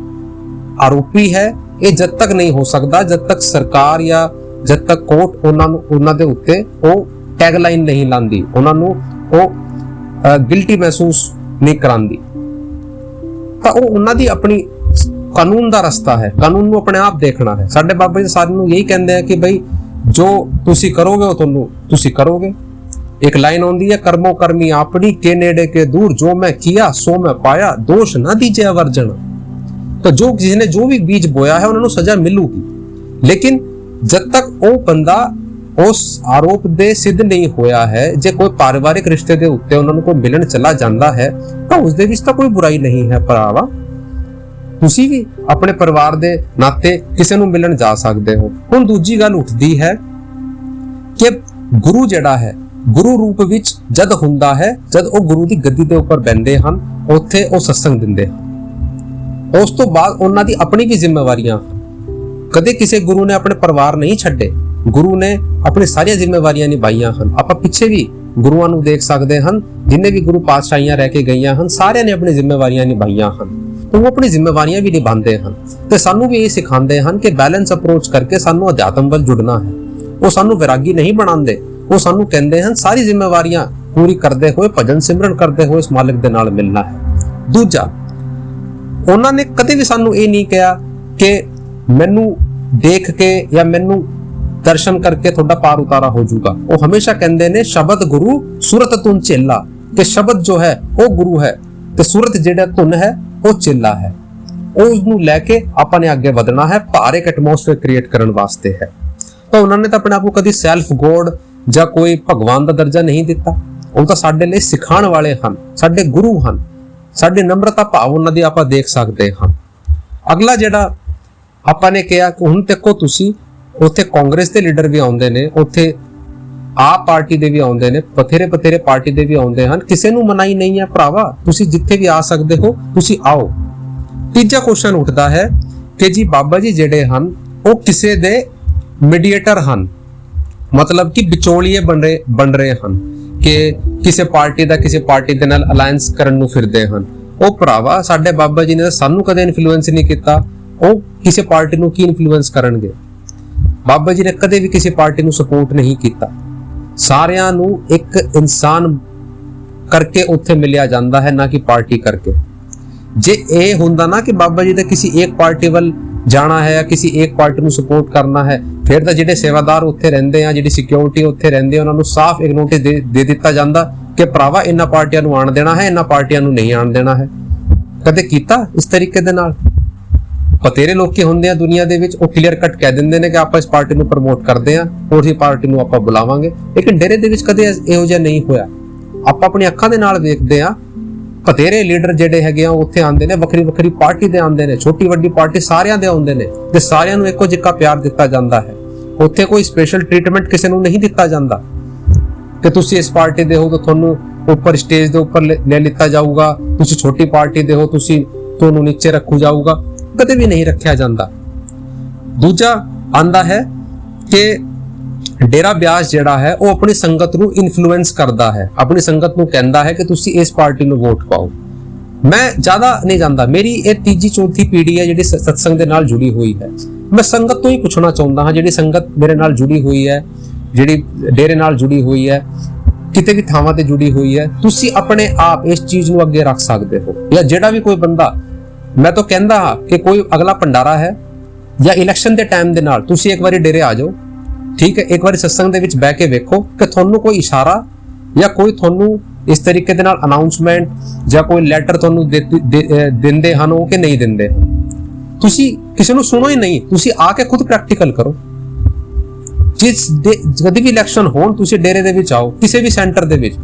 A: ਆਰੋਪੀ ਹੈ, ਇਹ ਜਦ ਤੱਕ ਨਹੀਂ ਹੋ ਸਕਦਾ ਜਦ ਤੱਕ ਸਰਕਾਰ ਜਾਂ ਜਦ ਤੱਕ ਕੋਰਟ ਉਹਨਾਂ ਦੇ ਉੱਤੇ ਉਹ ਟੈਗਲਾਈਨ ਨਹੀਂ ਲਾਉਂਦੀ, ਉਹਨਾਂ ਨੂੰ ਉਹ ਗਿਲਟੀ ਮਹਿਸੂਸ ਨਹੀਂ ਕਰਾਉਂਦੀ। ਤਾਂ ਉਹ ਉਹਨਾਂ ਦੀ ਆਪਣੀ ਕਾਨੂੰਨ ਦਾ ਰਸਤਾ ਹੈ, ਕਾਨੂੰਨ ਨੂੰ ਆਪਣੇ ਆਪ ਦੇਖਣਾ ਹੈ। ਸਾਡੇ ਬਾਬਾ ਜੀ ਸਾਰਿਆਂ ਨੂੰ ਇਹੀ ਕਹਿੰਦੇ ਆ ਕਿ ਬਈ ਜੋ ਤੁਸੀਂ ਕਰੋਗੇ ਉਹ ਤੁਹਾਨੂੰ ਤੁਸੀਂ ਕਰੋਗੇ। ਇੱਕ ਲਾਈਨ ਆਉਂਦੀ ਹੈ, ਕਰਮੋ ਕਰਮੀ ਆਪਣੀ ਕੇ ਨੇੜੇ ਕੇ ਦੂਰ, ਜੋ ਮੈਂ ਕੀਆ ਸੋ ਮੈਂ ਪਾਇਆ, ਦੋਸ਼ ਨਾ ਦੀਜੇ ਵਰਜਣ। ਤਾਂ ਜੋ ਕਿਸੇ ਨੇ ਜੋ ਵੀ ਬੀਜ ਬੋਇਆ ਹੈ ਉਹਨਾਂ ਨੂੰ ਸਜ਼ਾ ਮਿਲੂਗੀ। ਲੇਕਿਨ ਜਦ ਤੱਕ ਉਹ ਬੰਦਾ ਉਸ ਆਰੋਪ ਦੇ ਸਿੱਧ ਨਹੀਂ ਹੋਇਆ ਹੈ, ਜੇ ਕੋਈ ਪਰਿਵਾਰਿਕ ਰਿਸ਼ਤੇ ਦੇ ਉੱਤੇ ਉਹਨਾਂ ਨੂੰ ਕੋਈ ਮਿਲਣ ਚਲਾ ਜਾਂਦਾ ਹੈ ਤਾਂ ਉਸ ਦੇ ਵਿੱਚ ਤਾਂ ਕੋਈ ਬੁਰਾਈ ਨਹੀਂ ਹੈ ਭਰਾਵਾ। ਤੁਸੀਂ ਵੀ ਆਪਣੇ ਪਰਿਵਾਰ ਦੇ ਨਾਤੇ ਕਿਸੇ ਨੂੰ ਮਿਲਣ ਜਾ ਸਕਦੇ ਹੋ। ਹੁਣ ਦੂਜੀ ਗੱਲ ਉੱਠਦੀ ਹੈ ਕਿ ਗੁਰੂ ਜਿਹੜਾ ਹੈ ਗੁਰੂ ਰੂਪ ਵਿੱਚ ਜਦ ਹੁੰਦਾ ਹੈ, ਜਦ ਉਹ ਗੁਰੂ ਦੀ ਗੱਦੀ ਦੇ ਉੱਪਰ ਬੈਠਦੇ ਹਨ, ਉੱਥੇ ਉਹ ਸਤਸੰਗ ਦਿੰਦੇ ਹਨ। ਉਸ ਤੋਂ ਬਾਅਦ ਉਹਨਾਂ ਦੀ ਆਪਣੀ ਵੀ ਜ਼ਿੰਮੇਵਾਰੀਆਂ। ਕਦੇ ਕਿਸੇ ਗੁਰੂ ਨੇ ਆਪਣੇ ਪਰਿਵਾਰ ਨਹੀਂ ਛੱਡੇ, ਗੁਰੂ ਨੇ ਆਪਣੀ ਸਾਰੀਆਂ ਜ਼ਿੰਮੇਵਾਰੀਆਂ ਨਿਭਾਈਆਂ ਹਨ। ਆਪਾਂ ਪਿੱਛੇ ਵੀ ਗੁਰੂਆਂ ਨੂੰ ਦੇਖ ਸਕਦੇ ਹਨ, ਜਿੰਨੇ ਵੀ ਗੁਰੂ ਪਾਤਸ਼ਾਹੀਆਂ ਰਹਿ ਕੇ ਗਈਆਂ ਹਨ, ਸਾਰਿਆਂ ਨੇ ਆਪਣੀ ਜ਼ਿੰਮੇਵਾਰੀਆਂ ਨਿਭਾਈਆਂ ਹਨ। ਉਹ ਆਪਣੀ ਜ਼ਿੰਮੇਵਾਰੀਆਂ ਵੀ ਨਿਭਾਉਂਦੇ ਹਨ ਤੇ ਸਾਨੂੰ ਵੀ ਇਹ ਸਿਖਾਉਂਦੇ ਹਨ ਕਿ ਬੈਲੈਂਸ ਅਪਰੋਚ ਕਰਕੇ ਸਾਨੂੰ ਅਧਿਆਤਮ ਵੱਲ ਜੁੜਨਾ ਹੈ। ਉਹ ਸਾਨੂੰ ਵਿਰਾਗੀ ਨਹੀਂ ਬਣਾਉਂਦੇ, ਉਹ ਸਾਨੂੰ ਕਹਿੰਦੇ ਹਨ ਸਾਰੀ ਜ਼ਿੰਮੇਵਾਰੀਆਂ ਪੂਰੀ ਕਰਦੇ ਹੋਏ, ਭਜਨ ਸਿਮਰਨ ਕਰਦੇ ਹੋਏ ਇਸ ਮਾਲਕ ਦੇ ਨਾਲ ਮਿਲਣਾ ਹੈ। ਦੂਜਾ, ਉਹਨਾਂ ਨੇ ਕਦੇ ਵੀ ਸਾਨੂੰ ਇਹ ਨਹੀਂ ਕਿਹਾ ਕਿ ਮੈਨੂੰ ਦੇਖ ਕੇ ਜਾਂ ਮੈਨੂੰ ਦਰਸ਼ਨ ਕਰਕੇ ਤੁਹਾਡਾ ਪਾਰ ਉਤਾਰਾ ਹੋ ਜਾਊਗਾ। ਉਹ ਹਮੇਸ਼ਾ ਕਹਿੰਦੇ ਨੇ ਸ਼ਬਦ ਗੁਰੂ ਸੁਰਤ ਧੁਨ ਚੇਲਾ, ਕਿ ਸ਼ਬਦ ਜੋ ਹੈ ਉਹ ਗੁਰੂ ਹੈ ਤੇ ਸੁਰਤ ਜਿਹੜਾ ਧੁਨ ਹੈ ਉਹ ਚੇਲਾ ਹੈ। ਉਸ ਨੂੰ ਲੈ ਕੇ ਆਪਾਂ ਨੇ ਅੱਗੇ ਵਧਣਾ ਹੈ, ਭਾਰ ਇੱਕ ਐਟਮੋਸਫੇਅਰ ਕ੍ਰੀਏਟ ਕਰਨ ਵਾਸਤੇ ਹੈ। ਤਾਂ ਉਹਨਾਂ ਨੇ ਤਾਂ ਆਪਣੇ ਆਪ ਨੂੰ ਕਦੀ ਸੈਲਫ ਗੋਡ ਜਾਂ ਕੋਈ ਭਗਵਾਨ ਦਾ ਦਰਜਾ ਨਹੀਂ ਦਿੱਤਾ। ਉਹ ਤਾਂ ਸਾਡੇ ਲਈ ਸਿਖਾਉਣ ਵਾਲੇ ਹਨ, ਸਾਡੇ ਗੁਰੂ ਹਨ। ਸਾਡੇ ਨમ્રਤਾ ਭਾਵ ਉਹਨਾਂ ਦੀ ਆਪਾਂ ਦੇਖ ਸਕਦੇ ਹਾਂ। ਅਗਲਾ ਜਿਹੜਾ ਆਪਾਂ ਨੇ ਕਿਹਾ ਕਿ ਹੁਣ ਦੇਖੋ ਤੁਸੀਂ ਉੱਥੇ ਕਾਂਗਰਸ ਦੇ ਲੀਡਰ ਵੀ ਆਉਂਦੇ ਨੇ, ਉੱਥੇ ਆਪ ਪਾਰਟੀ ਦੇ ਵੀ ਆਉਂਦੇ ਨੇ, ਬਥੇਰੇ ਪਾਰਟੀ ਦੇ ਵੀ ਆਉਂਦੇ ਹਨ। ਕਿਸੇ ਨੂੰ ਮਨਾਈ ਨਹੀਂ ਹੈ ਭਰਾਵਾ, ਤੁਸੀਂ ਜਿੱਥੇ ਵੀ ਆ ਸਕਦੇ ਹੋ ਤੁਸੀਂ ਆਓ। ਤੀਜਾ ਕੁਐਸਚਨ ਉੱਠਦਾ ਹੈ ਕਿ ਜੀ ਬਾਬਾ ਜੀ ਜਿਹੜੇ ਹਨ ਉਹ ਕਿਸੇ ਦੇ ਮੀਡੀਏਟਰ ਹਨ, ਮਤਲਬ ਕਿ ਵਿਚੋਲੀਏ ਬਣ ਰਹੇ ਹਨ। ਕਿ ਕਿਸੇ ਪਾਰਟੀ ਦਾ ਕਿਸੇ ਪਾਰਟੀ ਦੇ ਨਾਲ ਅਲਾਈਅੰਸ ਕਰਨ ਨੂੰ ਫਿਰਦੇ ਹਨ। ਉਹ ਭਰਾਵਾ ਸਾਡੇ ਬਾਬਾ ਜੀ ਨੇ ਤਾਂ ਸਾਨੂੰ ਕਦੇ ਇਨਫਲੂਐਂਸ ਨਹੀਂ ਕੀਤਾ, ਉਹ ਕਿਸੇ ਪਾਰਟੀ ਨੂੰ ਕੀ ਇਨਫਲੂਐਂਸ ਕਰਨਗੇ। ਬਾਬਾ ਜੀ ਨੇ ਕਦੇ ਵੀ ਕਿਸੇ ਪਾਰਟੀ ਨੂੰ ਸਪੋਰਟ ਨਹੀਂ ਕੀਤਾ। ਸਾਰਿਆਂ ਨੂੰ ਇੱਕ ਇਨਸਾਨ ਕਰਕੇ ਉੱਥੇ ਮਿਲਿਆ ਜਾਂਦਾ ਹੈ, ਨਾ ਕਿ ਪਾਰਟੀ ਕਰਕੇ। ਜੇ ਇਹ ਹੁੰਦਾ ਨਾ ਕਿ ਬਾਬਾ ਜੀ ਦਾ ਕਿਸੇ ਇੱਕ ਪਾਰਟੀ ਵੱਲ ਜਾਣਾ ਹੈ ਜਾਂ ਕਿਸੇ ਇੱਕ ਪਾਰਟੀ ਨੂੰ ਸਪੋਰਟ ਕਰਨਾ ਹੈ, ਫਿਰ ਤਾਂ ਜਿਹੜੇ ਸੇਵਾਦਾਰ ਉੱਥੇ ਰਹਿੰਦੇ ਆ, ਜਿਹੜੀ ਸਿਕਿਉਰਿਟੀ ਉੱਥੇ ਰਹਿੰਦੇ, ਉਹਨਾਂ ਨੂੰ ਸਾਫ਼ ਇੱਕ ਨੋਟਿਸ ਦੇ ਦਿੱਤਾ ਜਾਂਦਾ ਕਿ ਭਰਾਵਾ ਇਹਨਾਂ ਪਾਰਟੀਆਂ ਨੂੰ ਆਣ ਦੇਣਾ ਹੈ, ਇਹਨਾਂ ਪਾਰਟੀਆਂ ਨੂੰ ਨਹੀਂ ਆਣ ਦੇਣਾ ਹੈ। ਕਦੇ ਕੀਤਾ ਇਸ ਤਰੀਕੇ ਦੇ ਨਾਲ? ਬਥੇਰੇ ਲੋਕੀ ਹੁੰਦੇ ਆ ਦੁਨੀਆ ਦੇ ਵਿੱਚ, ਉਹ ਕਲੀਅਰ ਕੱਟ ਕਹਿ ਦਿੰਦੇ ਨੇ ਕਿ ਆਪਾਂ ਇਸ ਪਾਰਟੀ ਨੂੰ ਪ੍ਰਮੋਟ ਕਰਦੇ ਆ, ਉਸੇ ਪਾਰਟੀ ਨੂੰ ਆਪਾਂ ਬੁਲਾਵਾਂਗੇ। ਲੇਕਿਨ ਡੇਰੇ ਦੇ ਵਿੱਚ ਕਦੇ ਇਹੋ ਜਿਹਾ ਨਹੀਂ ਹੋਇਆ। ਆਪਾਂ ਆਪਣੀ ਅੱਖਾਂ ਦੇ ਨਾਲ ਵੇਖਦੇ ਆ, ਬਥੇਰੇ ਲੀਡਰ ਜਿਹੜੇ ਹੈਗੇ ਆ ਉੱਥੇ ਆਉਂਦੇ ਨੇ, ਵੱਖਰੀ ਵੱਖਰੀ ਪਾਰਟੀ ਦੇ ਆਉਂਦੇ ਨੇ, ਛੋਟੀ ਵੱਡੀ ਪਾਰਟੀ ਸਾਰਿਆਂ ਦੇ ਆਉਂਦੇ ਨੇ, ਤੇ ਸਾਰਿਆਂ ਨੂੰ ਇੱਕੋ ਜਿਹਾ ਪਿਆਰ ਦਿੱਤਾ ਜਾਂਦਾ ਹੈ। ਉੱਥੇ ਕੋਈ ਸਪੈਸ਼ਲ ਟ੍ਰੀਟਮੈਂਟ ਕਿਸੇ ਨੂੰ ਨਹੀਂ ਦਿੱਤਾ ਜਾਂਦਾ ਕਿ ਤੁਸੀਂ ਇਸ ਪਾਰਟੀ ਦੇ ਹੋ ਤਾਂ ਤੁਹਾਨੂੰ ਉੱਪਰ ਸਟੇਜ ਦੇ ਉੱਪਰ ਲੈ ਲਿੱਤਾ ਜਾਊਗਾ, ਤੁਸੀਂ ਛੋਟੀ ਪਾਰਟੀ ਦੇ ਹੋ ਤੁਹਾਨੂੰ ਨੀਚੇ ਰੱਖੂ ਜਾਊਗਾ। ਕਦੇ ਵੀ ਨਹੀਂ ਰੱਖਿਆ ਜਾਂਦਾ। ਦੂਜਾ ਆਂਦਾ ਹੈ ਕਿ ਡੇਰਾ ਬਿਆਸ ਜਿਹੜਾ ਹੈ ਉਹ ਆਪਣੀ ਸੰਗਤ ਨੂੰ ਇਨਫਲੂਐਂਸ ਕਰਦਾ ਹੈ, ਆਪਣੀ ਸੰਗਤ ਨੂੰ ਕਹਿੰਦਾ ਹੈ ਕਿ ਤੁਸੀਂ ਇਸ ਪਾਰਟੀ ਨੂੰ ਵੋਟ ਪਾਓ। ਮੈਂ ਜ਼ਿਆਦਾ ਨਹੀਂ ਜਾਂਦਾ, ਮੇਰੀ ਇਹ ਤੀਜੀ ਚੌਥੀ ਪੀੜ੍ਹੀ ਹੈ ਜਿਹੜੀ ਸਤਸੰਗ ਦੇ ਨਾਲ ਜੁੜੀ ਹੋਈ ਹੈ। ਮੈਂ ਸੰਗਤ ਤੋਂ ਹੀ ਪੁੱਛਣਾ ਚਾਹੁੰਦਾ ਹਾਂ, ਜਿਹੜੀ ਸੰਗਤ ਮੇਰੇ ਨਾਲ ਜੁੜੀ ਹੋਈ ਹੈ, ਜਿਹੜੀ ਡੇਰੇ ਨਾਲ ਜੁੜੀ ਹੋਈ ਹੈ, ਕਿਤੇ ਵੀ ਥਾਵਾਂ ਤੇ ਜੁੜੀ ਹੋਈ ਹੈ, ਤੁਸੀਂ ਆਪਣੇ ਆਪ ਇਸ ਚੀਜ਼ ਨੂੰ ਅੱਗੇ ਰੱਖ ਸਕਦੇ ਹੋ। ਜਾਂ ਜਿਹੜਾ ਵੀ ਕੋਈ ਬੰਦਾ, ਮੈਂ ਤਾਂ ਕਹਿੰਦਾ ਹਾਂ ਕਿ ਕੋਈ ਅਗਲਾ ਭੰਡਾਰਾ ਹੈ ਜਾਂ ਇਲੈਕਸ਼ਨ ਦੇ ਟਾਈਮ ਦੇ ਨਾਲ ਤੁਸੀਂ ਇੱਕ ਵਾਰੀ ਡੇਰੇ ਆ ਜਾਓ, ਠੀਕ ਹੈ, ਇੱਕ ਵਾਰੀ ਸਤਸੰਗ ਦੇ ਵਿੱਚ ਬਹਿ ਕੇ ਵੇਖੋ ਕਿ ਤੁਹਾਨੂੰ ਕੋਈ ਇਸ਼ਾਰਾ ਜਾਂ ਕੋਈ ਤੁਹਾਨੂੰ ਇਸ ਤਰੀਕੇ ਦੇ ਨਾਲ ਅਨਾਉਂਸਮੈਂਟ ਜਾਂ ਕੋਈ ਲੈਟਰ ਤੁਹਾਨੂੰ ਦਿੰਦੇ ਹਨ ਉਹ ਕਿ ਨਹੀਂ ਦਿੰਦੇ। ਤੁਸੀਂ ਕਿਸੇ ਨੂੰ ਸੁਣੋ ਹੀ ਨਹੀਂ, ਤੁਸੀਂ ਆ ਕੇ ਖੁਦ ਪ੍ਰੈਕਟੀਕਲ ਕਰੋ। ਜਦ ਵੀ ਇਲੈਕਸ਼ਨ ਹੋਣ ਤੁਸੀਂ ਡੇਰੇ ਦੇ ਵਿੱਚ ਆਓ, ਕਿਸੇ ਵੀ ਸੈਂਟਰ ਦੇ ਵਿੱਚ,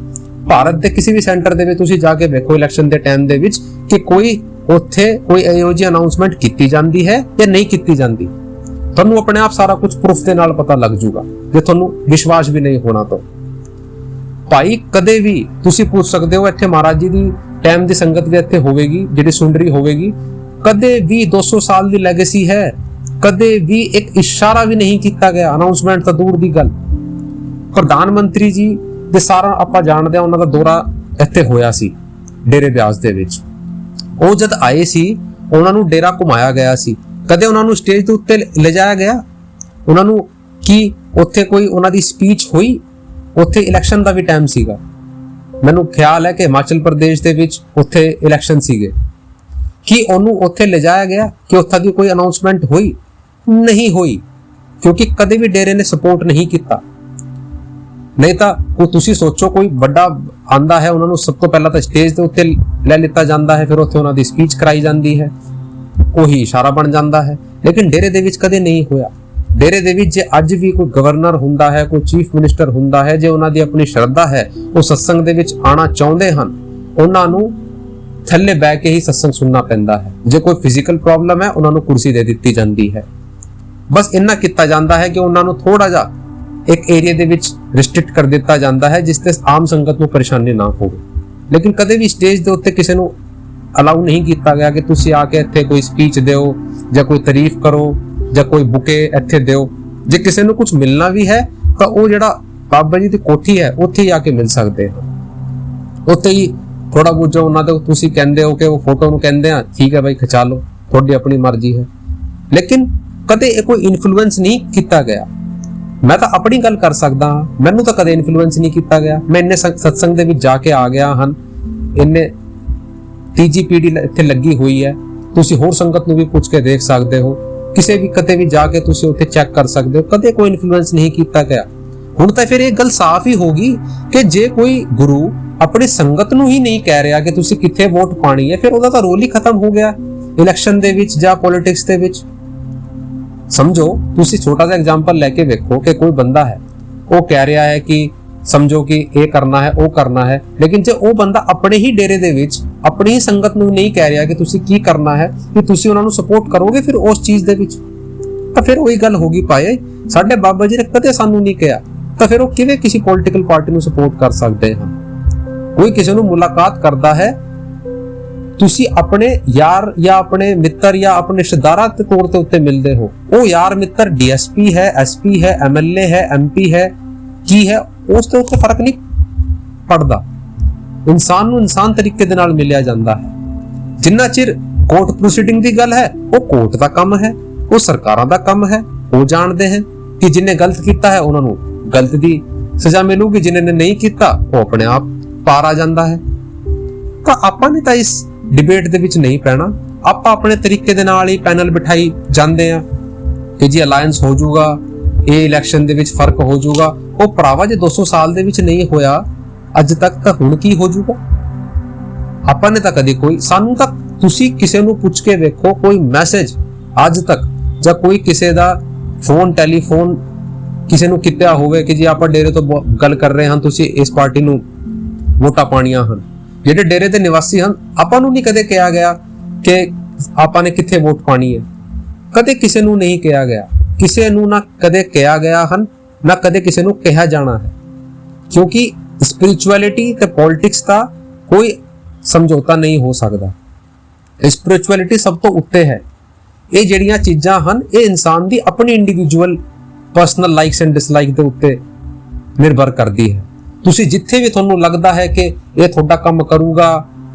A: ਭਾਰਤ ਦੇ ਕਿਸੇ ਵੀ ਸੈਂਟਰ ਦੇ ਵਿੱਚ ਤੁਸੀਂ ਜਾ ਕੇ ਵੇਖੋ ਇਲੈਕਸ਼ਨ ਦੇ ਟਾਈਮ ਦੇ ਵਿੱਚ ਕਿ ਕੋਈ ਉੱਥੇ ਕੋਈ ਇਹੋ ਜਿਹੀ ਅਨਾਉਂਸਮੈਂਟ ਕੀਤੀ ਜਾਂਦੀ ਹੈ ਜਾਂ ਨਹੀਂ ਕੀਤੀ ਜਾਂਦੀ। ਤੁਹਾਨੂੰ ਆਪਣੇ ਆਪ ਸਾਰਾ ਕੁਝ ਪ੍ਰੂਫ ਦੇ ਨਾਲ ਪਤਾ ਲੱਗ ਜੂਗਾ। ਜੇ ਤੁਹਾਨੂੰ ਵਿਸ਼ਵਾਸ ਵੀ ਨਹੀਂ ਹੋਣਾ ਤਾਂ ਭਾਈ ਕਦੇ ਵੀ ਤੁਸੀਂ ਪੁੱਛ ਸਕਦੇ ਹੋ। ਇੱਥੇ ਮਹਾਰਾਜ ਜੀ ਦੀ ਟਾਈਮ ਦੀ ਸੰਗਤ ਵੀ ਇੱਥੇ ਹੋਵੇਗੀ, ਜਿਹੜੀ ਸੁਣ ਰਹੀ ਹੋਵੇਗੀ। ਕਦੇ ਵੀ 200 ਸਾਲ ਦੀ ਲੈਗੇਸੀ ਹੈ, ਕਦੇ ਵੀ ਇੱਕ ਇਸ਼ਾਰਾ ਵੀ ਨਹੀਂ ਕੀਤਾ ਗਿਆ। ਅਨਾਉਂਸਮੈਂਟ ਤਾਂ ਦੂਰ ਦੀ ਗੱਲ। ਪ੍ਰਧਾਨ ਮੰਤਰੀ ਜੀ ਦੇ ਸਾਰਾ ਆਪਾਂ ਜਾਣਦੇ ਹਾਂ, ਉਹਨਾਂ ਦਾ ਦੌਰਾ ਇੱਥੇ ਹੋਇਆ ਸੀ ਡੇਰੇ ਬਿਆਸ ਦੇ ਵਿੱਚ। ਉਹ ਜਦ ਆਏ ਸੀ ਉਹਨਾਂ ਨੂੰ ਡੇਰਾ ਘੁਮਾਇਆ ਗਿਆ ਸੀ, ਕਦੇ ਉਹਨਾਂ ਨੂੰ ਸਟੇਜ ਦੇ ਉੱਤੇ ਲਿਜਾਇਆ ਗਿਆ? ਉਹਨਾਂ ਨੂੰ ਕੀ ਉੱਥੇ ਕੋਈ ਉਹਨਾਂ ਦੀ ਸਪੀਚ ਹੋਈ? ਉੱਥੇ ਇਲੈਕਸ਼ਨ ਦਾ ਵੀ ਟਾਈਮ ਸੀਗਾ, ਮੈਨੂੰ ਖਿਆਲ ਹੈ ਕਿ ਹਿਮਾਚਲ ਪ੍ਰਦੇਸ਼ ਦੇ ਵਿੱਚ ਉੱਥੇ ਇਲੈਕਸ਼ਨ ਸੀਗੇ। ਕੀ ਉਹਨੂੰ ਉੱਥੇ ਲਿਜਾਇਆ ਗਿਆ? ਕਿ ਉੱਥੇ ਦੀ ਕੋਈ ਅਨਾਉਂਸਮੈਂਟ ਹੋਈ? ਨਹੀਂ ਹੋਈ, ਕਿਉਂਕਿ ਕਦੇ ਵੀ ਡੇਰੇ ਨੇ ਸਪੋਰਟ ਨਹੀਂ ਕੀਤਾ। ਨਹੀਂ ਤਾਂ ਉਹ ਤੁਸੀਂ ਸੋਚੋ ਕੋਈ ਵੱਡਾ ਆਂਦਾ ਹੈ, ਉਹਨਾਂ ਨੂੰ ਸਭ ਤੋਂ ਪਹਿਲਾਂ ਤਾਂ ਸਟੇਜ ਦੇ ਉੱਤੇ ਲੈ ਲਿੱਤਾ ਜਾਂਦਾ ਹੈ, ਫਿਰ ਉੱਥੇ ਉਹਨਾਂ ਦੀ ਸਪੀਚ ਕਰਾਈ ਜਾਂਦੀ ਹੈ, ਉਹੀ ਇਸ਼ਾਰਾ ਬਣ ਜਾਂਦਾ ਹੈ। ਲੇਕਿਨ ਡੇਰੇ ਦੇ ਵਿੱਚ ਕਦੇ ਨਹੀਂ ਹੋਇਆ। ਡੇਰੇ ਦੇ ਵਿੱਚ ਜੇ ਅੱਜ ਵੀ ਕੋਈ ਗਵਰਨਰ ਹੁੰਦਾ ਹੈ, ਕੋਈ ਚੀਫ ਮਿਨਿਸਟਰ ਹੁੰਦਾ ਹੈ, ਜੇ ਉਹਨਾਂ ਦੀ ਆਪਣੀ ਸ਼ਰਧਾ ਹੈ, ਉਹ ਸਤਸੰਗ ਦੇ ਵਿੱਚ ਆਣਾ ਚਾਹੁੰਦੇ ਹਨ, ਉਹਨਾਂ ਨੂੰ ਥੱਲੇ ਬਹਿ ਕੇ ਹੀ ਸਤਸੰਗ ਸੁਣਨਾ ਪੈਂਦਾ ਹੈ। ਜੇ ਕੋਈ ਫਿਜ਼ੀਕਲ ਪ੍ਰੋਬਲਮ ਹੈ, ਉਹਨਾਂ ਨੂੰ ਕੁਰਸੀ ਦੇ ਦਿੱਤੀ ਜਾਂਦੀ ਹੈ। ਬਸ ਇੰਨਾ ਕੀਤਾ ਜਾਂਦਾ ਹੈ ਕਿ ਉਹਨਾਂ ਨੂੰ ਥੋੜਾ ਜਿਹਾ ਇੱਕ ਏਰੀਆ ਦੇ ਵਿੱਚ ਰਿਸਟ੍ਰਿਕਟ ਕਰ ਦਿੱਤਾ ਜਾਂਦਾ ਹੈ, ਜਿਸ ਤੇ ਆਮ ਸੰਗਤ ਨੂੰ ਪਰੇਸ਼ਾਨੀ ਨਾ ਹੋਵੇ। ਲੇਕਿਨ ਕਦੇ ਵੀ ਸਟੇਜ ਦੇ ਉੱਤੇ ਕਿਸੇ ਨੂੰ ਅਲਾਉ ਨਹੀਂ ਕੀਤਾ ਗਿਆ ਕਿ ਤੁਸੀਂ ਆ ਕੇ ਇੱਥੇ ਕੋਈ ਸਪੀਚ ਦਿਓ ਜਾਂ ਕੋਈ ਤਾਰੀਫ ਕਰੋ ਜਾਂ ਕੋਈ ਬੁਕੇ ਇੱਥੇ ਦਿਓ। ਜੇ ਕਿਸੇ ਨੂੰ ਕੁਝ ਮਿਲਣਾ ਵੀ ਹੈ ਤਾਂ ਉਹ ਜਿਹੜਾ ਬਾਬਾ ਜੀ ਦੀ ਕੋਠੀ ਹੈ ਉੱਥੇ ਹੀ ਆ ਕੇ ਮਿਲ ਸਕਦੇ ਹੋ। ਉੱਥੇ ਹੀ ਥੋੜਾ ਬਹੁਤ ਜੋ ਉਹਨਾਂ ਦਾ ਤੁਸੀਂ ਕਹਿੰਦੇ ਹੋ ਕਿ ਉਹ ਫੋਟੋ ਨੂੰ ਕਹਿੰਦੇ ਆ, ਠੀਕ ਹੈ ਭਾਈ ਖਿਚਾ ਲਓ, ਤੁਹਾਡੀ ਆਪਣੀ ਮਰਜ਼ੀ ਹੈ। ਲੇਕਿਨ ਕਦੇ ਇਹ ਕੋਈ ਇਨਫਲੂਐਂਸ ਨਹੀਂ ਕੀਤਾ ਗਿਆ। ਮੈਂ ਤਾਂ ਆਪਣੀ ਗੱਲ ਕਰ ਸਕਦਾ ਹਾਂ, ਮੈਨੂੰ ਤਾਂ ਕਦੇ ਇਨਫਲੂਐਂਸ ਨਹੀਂ ਕੀਤਾ ਗਿਆ। ਮੈਂ ਇੰਨੇ ਸਤਸੰਗ ਦੇ ਵਿੱਚ ਜਾ ਕੇ ਆ ਗਿਆ ਹਨ, ਇੰਨੇ ਤੀਜੀ ਪੀੜ੍ਹੀ ਇੱਥੇ ਲੱਗੀ ਹੋਈ ਹੈ। ਤੁਸੀਂ ਹੋਰ ਸੰਗਤ ਨੂੰ ਵੀ ਪੁੱਛ ਕੇ ਦੇਖ ਸਕਦੇ ਹੋ, ਕਿਸੇ ਵੀ ਕਦੇ ਵੀ ਜਾ ਕੇ ਤੁਸੀਂ ਉੱਥੇ ਚੈੱਕ ਕਰ ਸਕਦੇ ਹੋ, ਕਦੇ ਕੋਈ ਇਨਫਲੂਐਂਸ ਨਹੀਂ ਕੀਤਾ ਗਿਆ। ਹੁਣ ਤਾਂ ਫਿਰ ਇਹ ਗੱਲ ਸਾਫ਼ ਹੀ ਹੋਗੀ ਕਿ ਜੇ ਕੋਈ ਗੁਰੂ ਆਪਣੀ ਸੰਗਤ ਨੂੰ ਹੀ ਨਹੀਂ ਕਹਿ ਰਿਹਾ ਕਿ ਤੁਸੀਂ ਕਿੱਥੇ ਵੋਟ ਪਾਣੀ ਹੈ, ਫਿਰ ਉਹਦਾ ਤਾਂ ਰੋਲ ਹੀ ਖਤਮ ਹੋ ਗਿਆ ਇਲੈਕਸ਼ਨ ਦੇ ਵਿੱਚ ਜਾਂ ਪੋਲਿਟਿਕਸ ਦੇ ਵਿੱਚ। ਸਮਝੋ, ਤੁਸੀਂ ਛੋਟਾ ਜਿਹਾ ਐਗਜ਼ਾਮਪਲ ਲੈ ਕੇ ਵੇਖੋ ਕਿ ਕੋਈ ਬੰਦਾ ਹੈ, ਉਹ ਕਹਿ ਰਿਹਾ ਹੈ ਕਿ ਸਮਝੋ ਕਿ ਇਹ ਕਰਨਾ ਹੈ, ਉਹ ਕਰਨਾ ਹੈ, ਲੇਕਿਨ ਜੇ ਉਹ ਬੰਦਾ ਆਪਣੇ ਹੀ ਡੇਰੇ ਦੇ ਵਿੱਚ ਆਪਣੀ ਹੀ ਸੰਗਤ ਨੂੰ ਨਹੀਂ ਕਹਿ ਰਿਹਾ ਕਿ ਤੁਸੀਂ ਕੀ ਕਰਨਾ ਹੈ, ਕਿ ਤੁਸੀਂ ਉਹਨਾਂ ਨੂੰ ਸਪੋਰਟ ਕਰੋਗੇ ਫਿਰ ਉਸ ਚੀਜ਼ ਦੇ ਵਿੱਚ, ਤਾਂ ਫਿਰ ਉਹੀ ਗੱਲ ਹੋਗੀ ਪਾਏ ਸਾਡੇ ਬਾਬਾ ਜੀ ਨੇ ਕਦੇ ਸਾਨੂੰ ਨਹੀਂ ਕਿਹਾ, ਤਾਂ ਫਿਰ ਉਹ ਕਿਵੇਂ ਕਿਸੇ ਪੋਲੀਟੀਕਲ ਪਾਰਟੀ ਨੂੰ ਸਪੋਰਟ ਕਰ ਸਕਦੇ ਹਨ? ਕੋਈ ਕਿਸੇ ਨੂੰ ਮੁਲਾਕਾਤ ਕਰਦਾ ਹੈ, ਤੁਸੀਂ ਆਪਣੇ ਯਾਰ ਜਾਂ ਆਪਣੇ ਮਿੱਤਰ ਜਾਂ ਆਪਣੇ ਰਿਸ਼ਤੇਦਾਰਾਂ ਦੇ ਤੌਰ ਤੇ ਉੱਤੇ ਮਿਲਦੇ ਹੋ, ਉਹ ਯਾਰ ਮਿੱਤਰ ਡੀਐਸਪੀ ਹੈ, ਐਸਪੀ ਹੈ, ਐਮਐਲਏ ਹੈ, ਐਮਪੀ ਹੈ, ਕੀ ਹੈ, ਉਸ ਦੇ ਉੱਤੇ ਫਰਕ ਨਹੀਂ ਪੜਦਾ, ਇਨਸਾਨ ਨੂੰ ਇਨਸਾਨ ਤਰੀਕੇ ਦੇ ਨਾਲ ਮਿਲਿਆ ਜਾਂਦਾ ਹੈ। ਜਿੰਨਾ ਚਿਰ ਕੋਰਟ ਪ੍ਰੋਸੀਡਿੰਗ ਦੀ ਗੱਲ ਹੈ, ਉਹ ਕੋਰਟ ਦਾ ਕੰਮ ਹੈ, ਉਹ ਸਰਕਾਰਾਂ ਦਾ ਕੰਮ ਹੈ। ਉਹ ਜਾਣਦੇ ਹਨ ਕਿ ਜਿਨੇ ਗਲਤ ਕੀਤਾ ਹੈ ਉਹਨਾਂ ਨੂੰ ਗਲਤ ਦੀ ਸਜ਼ਾ ਮਿਲੂਗੀ, ਜਿਨੇ ਨੇ ਨਹੀਂ ਕੀਤਾ ਉਹ ਆਪਣੇ ਆਪ ਪਾਰ ਆ ਜਾਂਦਾ ਹੈ। ਤਾਂ ਆਪਾਂ ਨੇ ਤਾਂ ਇਸ ਡਿਬੇਟ ਦੇ ਵਿੱਚ ਨਹੀਂ ਪੈਣਾ। ਆਪਾਂ ਆਪਣੇ ਤਰੀਕੇ ਦੇ ਨਾਲ ਹੀ ਪੈਨਲ ਬਿਠਾਈ ਜਾਂਦੇ ਆ ਕਿ ਜੀ ਅਲਾਈਅੰਸ ਹੋ ਜਾਊਗਾ, ਇਹ ਇਲੈਕਸ਼ਨ ਦੇ ਵਿੱਚ ਫਰਕ ਹੋ ਜਾਊਗਾ। ਉਹ ਭਰਾਵਾ ਜੇ 200 ਸਾਲ ਦੇ ਵਿੱਚ ਨਹੀਂ ਹੋਇਆ ਅੱਜ ਤੱਕ, ਤਾਂ ਹੁਣ ਕੀ ਹੋ ਜਾਊਗਾ? ਆਪਾਂ ਨੇ ਤਾਂ ਕਦੇ ਕੋਈ, ਸਾਨੂੰ ਤਾਂ ਤੁਸੀਂ ਕਿਸੇ ਨੂੰ ਪੁੱਛ ਕੇ ਵੇਖੋ, ਕੋਈ ਮੈਸੇਜ ਅੱਜ ਤੱਕ ਜਾਂ ਕੋਈ ਕਿਸੇ ਦਾ ਫੋਨ ਟੈਲੀਫੋਨ ਕਿਸੇ ਨੂੰ ਕੀਤਾ ਹੋਵੇ ਕਿ ਜੀ ਆਪਾਂ ਡੇਰੇ ਤੋਂ ਗੱਲ ਕਰ ਰਹੇ ਹਾਂ, ਤੁਸੀਂ ਇਸ ਪਾਰਟੀ ਨੂੰ ਵੋਟਾਂ ਪਾਣੀਆਂ ਹਨ। ਜਿਹੜੇ ਡੇਰੇ ਦੇ ਨਿਵਾਸੀ ਹਨ, ਆਪਾਂ ਨੂੰ ਨਹੀਂ ਕਦੇ ਕਿਹਾ ਗਿਆ ਕਿ ਆਪਾਂ ਨੇ ਕਿੱਥੇ ਵੋਟ ਪਾਣੀ ਹੈ। ਕਦੇ ਕਿਸੇ ਨੂੰ ਨਹੀਂ ਕਿਹਾ ਗਿਆ, ਕਿਸੇ ਨੂੰ ਨਾ ਕਦੇ ਕਿਹਾ ਗਿਆ ਹਨ, ਨਾ ਕਦੇ ਕਿਸੇ ਨੂੰ ਕਿਹਾ ਜਾਣਾ ਹੈ। ਕਿਉਂਕਿ ਸਪਿਰਿਚੁਅਲਿਟੀ ਤੇ ਪੋਲਿਟਿਕਸ ਦਾ ਕੋਈ ਸਮਝੌਤਾ ਨਹੀਂ ਹੋ ਸਕਦਾ। ਸਪਿਰਿਚੁਅਲਿਟੀ ਸਭ ਤੋਂ ਉੱਤੇ ਹੈ। ਇਹ ਜਿਹੜੀਆਂ ਚੀਜ਼ਾਂ ਹਨ, ਇਹ ਇਨਸਾਨ ਦੀ ਆਪਣੀ individual personal likes and dislike ਦੇ ਉੱਤੇ ਨਿਰਭਰ ਕਰਦੀ ਹੈ। ਤੁਸੀਂ ਜਿੱਥੇ ਵੀ ਤੁਹਾਨੂੰ ਲੱਗਦਾ ਹੈ ਕਿ ਇਹ ਤੁਹਾਡਾ ਕੰਮ ਕਰੂਗਾ,